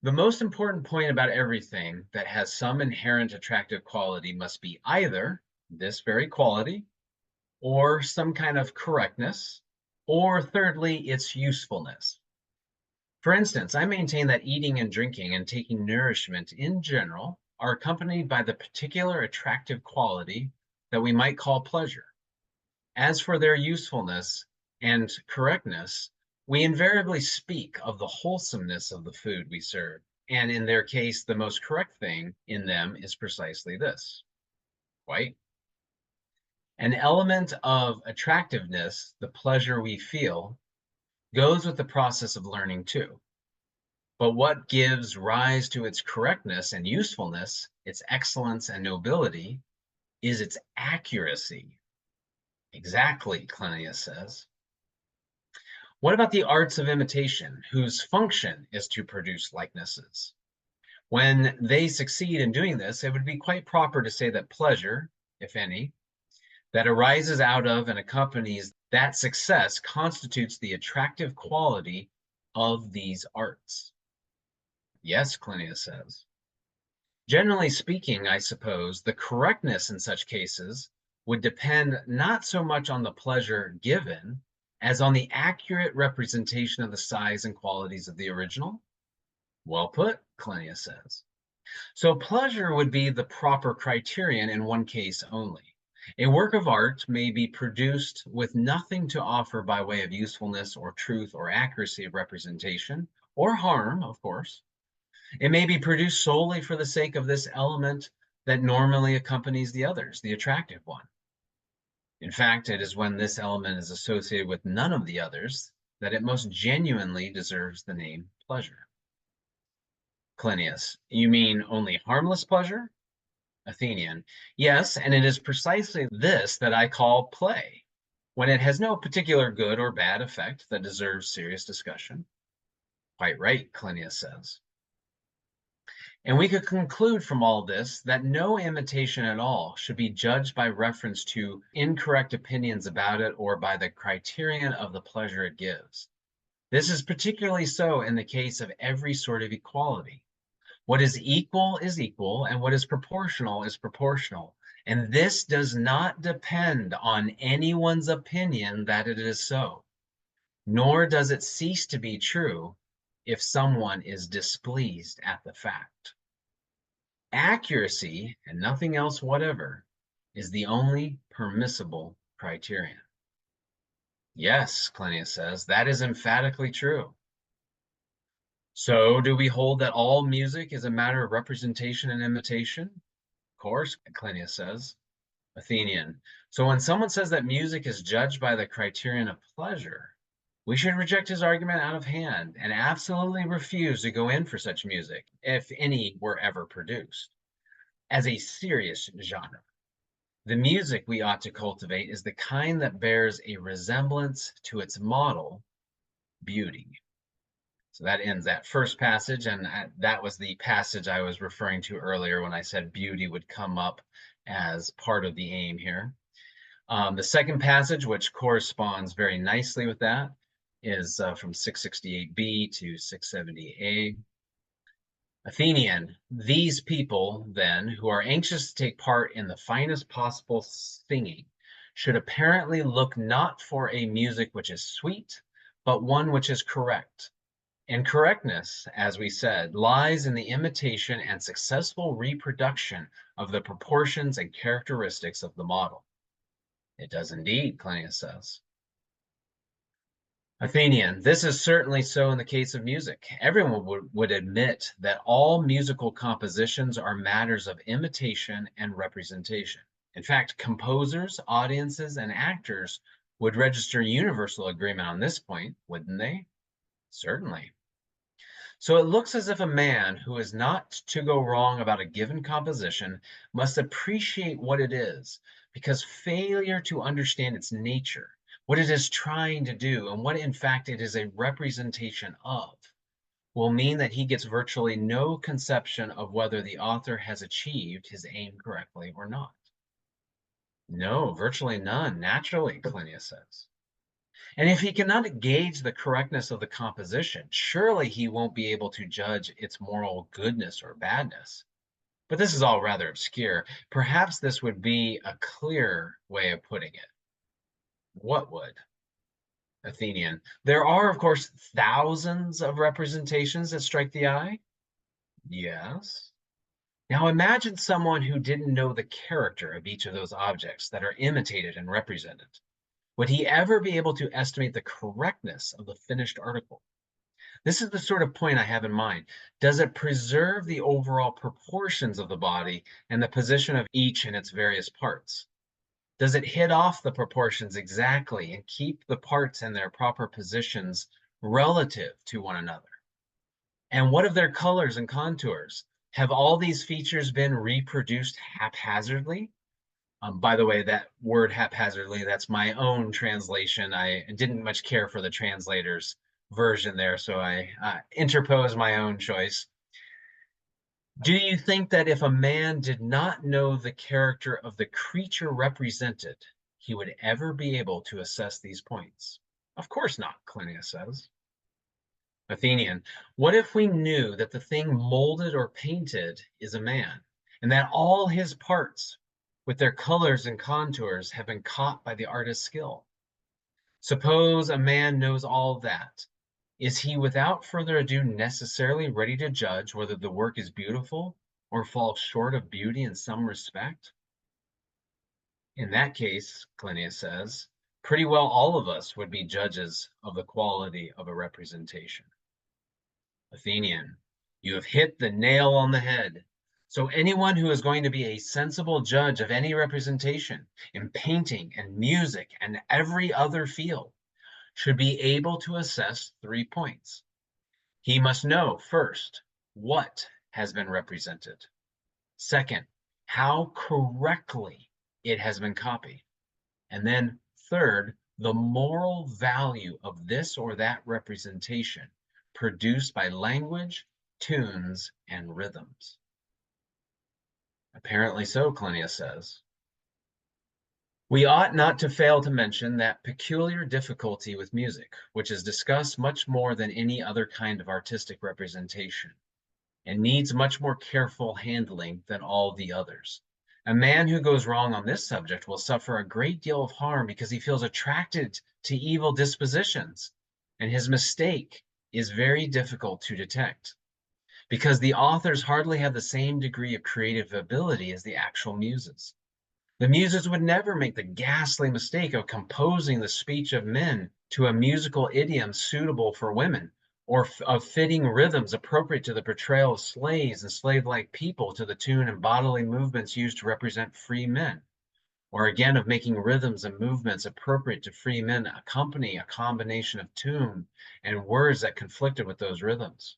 The most important point about everything that has some inherent attractive quality must be either this very quality, or some kind of correctness, or thirdly, its usefulness. For instance, I maintain that eating and drinking and taking nourishment in general are accompanied by the particular attractive quality that we might call pleasure. As for their usefulness and correctness, we invariably speak of the wholesomeness of the food we serve, and in their case, the most correct thing in them is precisely this: white. An element of attractiveness, the pleasure we feel, goes with the process of learning too. But what gives rise to its correctness and usefulness, its excellence and nobility, is its accuracy. Exactly, Cleinias says. What about the arts of imitation, whose function is to produce likenesses? When they succeed in doing this, it would be quite proper to say that pleasure, if any, that arises out of and accompanies that success constitutes the attractive quality of these arts. Yes, Cleinias says. Generally speaking, I suppose, the correctness in such cases would depend not so much on the pleasure given as on the accurate representation of the size and qualities of the original. Well put, Cleinias says. So pleasure would be the proper criterion in one case only. A work of art may be produced with nothing to offer by way of usefulness or truth or accuracy of representation, or harm, of course. It may be produced solely for the sake of this element that normally accompanies the others, the attractive one. In fact, it is when this element is associated with none of the others that it most genuinely deserves the name pleasure. Cleinias, you mean only harmless pleasure? Athenian, yes, and it is precisely this that I call play, when it has no particular good or bad effect that deserves serious discussion. Quite right, Cleinias says. And we could conclude from all this that no imitation at all should be judged by reference to incorrect opinions about it or by the criterion of the pleasure it gives. This is particularly so in the case of every sort of equality. What is equal, and what is proportional is proportional. And this does not depend on anyone's opinion that it is so, nor does it cease to be true if someone is displeased at the fact. Accuracy, and nothing else whatever, is the only permissible criterion. Yes, Cleinias says, that is emphatically true. So do we hold that all music is a matter of representation and imitation? Of course, Cleinias says. Athenian, so when someone says that music is judged by the criterion of pleasure, we should reject his argument out of hand and absolutely refuse to go in for such music, if any were ever produced, as a serious genre. The music we ought to cultivate is the kind that bears a resemblance to its model, beauty. So that ends that first passage, and that was the passage I was referring to earlier when I said beauty would come up as part of the aim here. The second passage, which corresponds very nicely with that, is from 668b to 670a. Athenian, these people, then, who are anxious to take part in the finest possible singing, should apparently look not for a music which is sweet, but one which is correct. And correctness, as we said, lies in the imitation and successful reproduction of the proportions and characteristics of the model. It does indeed, Cleinias says. Athenian, this is certainly so in the case of music. Everyone would admit that all musical compositions are matters of imitation and representation. In fact, composers, audiences, and actors would register universal agreement on this point, wouldn't they? Certainly. So it looks as if a man who is not to go wrong about a given composition must appreciate what it is, because failure to understand its nature, what it is trying to do, and what in fact it is a representation of, will mean that he gets virtually no conception of whether the author has achieved his aim correctly or not. No, virtually none, naturally, Cleinias says. And if he cannot gauge the correctness of the composition, surely he won't be able to judge its moral goodness or badness. But this is all rather obscure. Perhaps this would be a clear way of putting it. What would? Athenian, there are, of course, thousands of representations that strike the eye. Yes. Now imagine someone who didn't know the character of each of those objects that are imitated and represented. Would he ever be able to estimate the correctness of the finished article? This is the sort of point I have in mind. Does it preserve the overall proportions of the body and the position of each in its various parts? Does it hit off the proportions exactly and keep the parts in their proper positions relative to one another? And what of their colors and contours? Have all these features been reproduced haphazardly? By the way, that word haphazardly, that's my own translation. I didn't much care for the translator's version there, so I interpose my own choice. Do you think that if a man did not know the character of the creature represented, he would ever be able to assess these points? Of course not, Cleinias says. Athenian, what if we knew that the thing molded or painted is a man, and that all his parts, with their colors and contours, have been caught by the artist's skill? Suppose a man knows all that. Is he without further ado necessarily ready to judge whether the work is beautiful or falls short of beauty in some respect? In that case, Cleinias says, pretty well all of us would be judges of the quality of a representation. Athenian, you have hit the nail on the head. So anyone who is going to be a sensible judge of any representation in painting and music and every other field should be able to assess 3 points. He must know, first, what has been represented. Second, how correctly it has been copied. And then third, the moral value of this or that representation produced by language, tunes, and rhythms. Apparently so, Cleinias says. We ought not to fail to mention that peculiar difficulty with music, which is discussed much more than any other kind of artistic representation, and needs much more careful handling than all the others. A man who goes wrong on this subject will suffer a great deal of harm because he feels attracted to evil dispositions, and his mistake is very difficult to detect, because the authors hardly have the same degree of creative ability as the actual muses. The muses would never make the ghastly mistake of composing the speech of men to a musical idiom suitable for women, or of fitting rhythms appropriate to the portrayal of slaves and slave-like people to the tune and bodily movements used to represent free men, or again of making rhythms and movements appropriate to free men accompany a combination of tune and words that conflicted with those rhythms.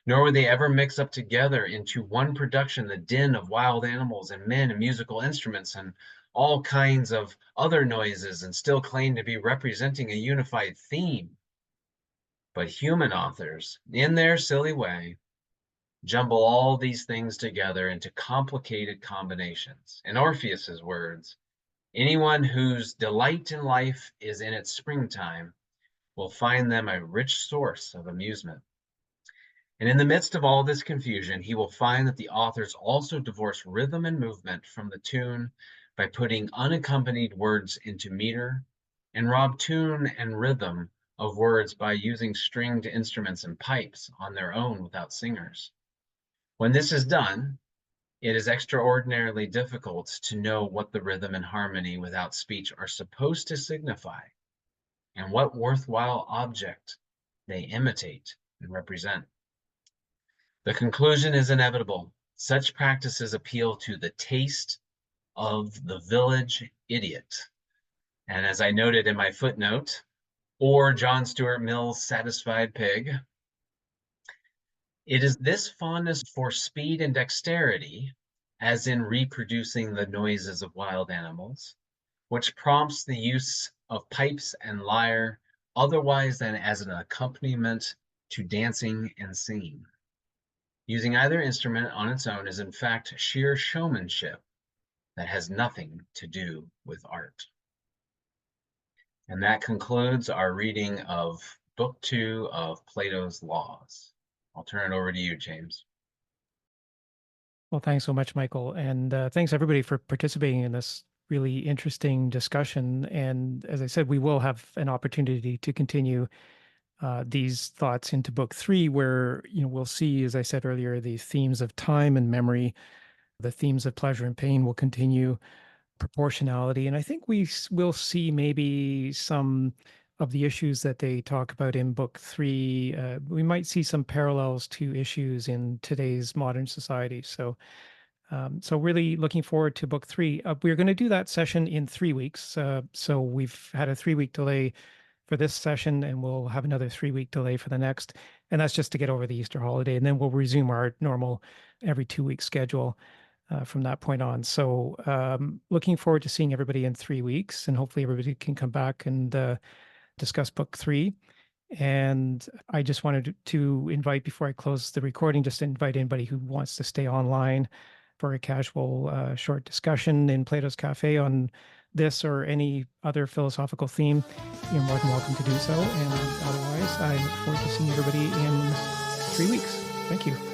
Nor would they ever mix up together into one production the din of wild animals and men and musical instruments and all kinds of other noises and still claim to be representing a unified theme. But human authors, in their silly way, jumble all these things together into complicated combinations. In Orpheus's words, anyone whose delight in life is in its springtime will find them a rich source of amusement. And in the midst of all this confusion, he will find that the authors also divorce rhythm and movement from the tune by putting unaccompanied words into meter, and rob tune and rhythm of words by using stringed instruments and pipes on their own without singers. When this is done, it is extraordinarily difficult to know what the rhythm and harmony without speech are supposed to signify, and what worthwhile object they imitate and represent. The conclusion is inevitable. Such practices appeal to the taste of the village idiot. And as I noted in my footnote, or John Stuart Mill's satisfied pig, it is this fondness for speed and dexterity, as in reproducing the noises of wild animals, which prompts the use of pipes and lyre otherwise than as an accompaniment to dancing and singing. Using either instrument on its own is in fact sheer showmanship that has nothing to do with art. And that concludes our reading of Book 2 of Plato's Laws. I'll turn it over to you, James. Well, thanks so much, Michael. And thanks everybody for participating in this really interesting discussion. And as I said, we will have an opportunity to continue these thoughts into Book 3, where we'll see, as I said earlier, the themes of time and memory, the themes of pleasure and pain will continue, proportionality, and I think we will see maybe some of the issues that they talk about in Book 3. We might see some parallels to issues in today's modern society. So really looking forward to Book 3. We're going to do that session in 3 weeks. So we've had a 3-week delay for this session, and we'll have another 3-week delay for the next. And that's just to get over the Easter holiday. And then we'll resume our normal every 2-week schedule from that point on. So looking forward to seeing everybody in 3 weeks, and hopefully everybody can come back and discuss Book 3. And I just wanted to invite, before I close the recording, just to invite anybody who wants to stay online for a casual short discussion in Plato's Cafe on this or any other philosophical theme. You're more than welcome to do so. And otherwise, I look forward to seeing everybody in 3 weeks. Thank you.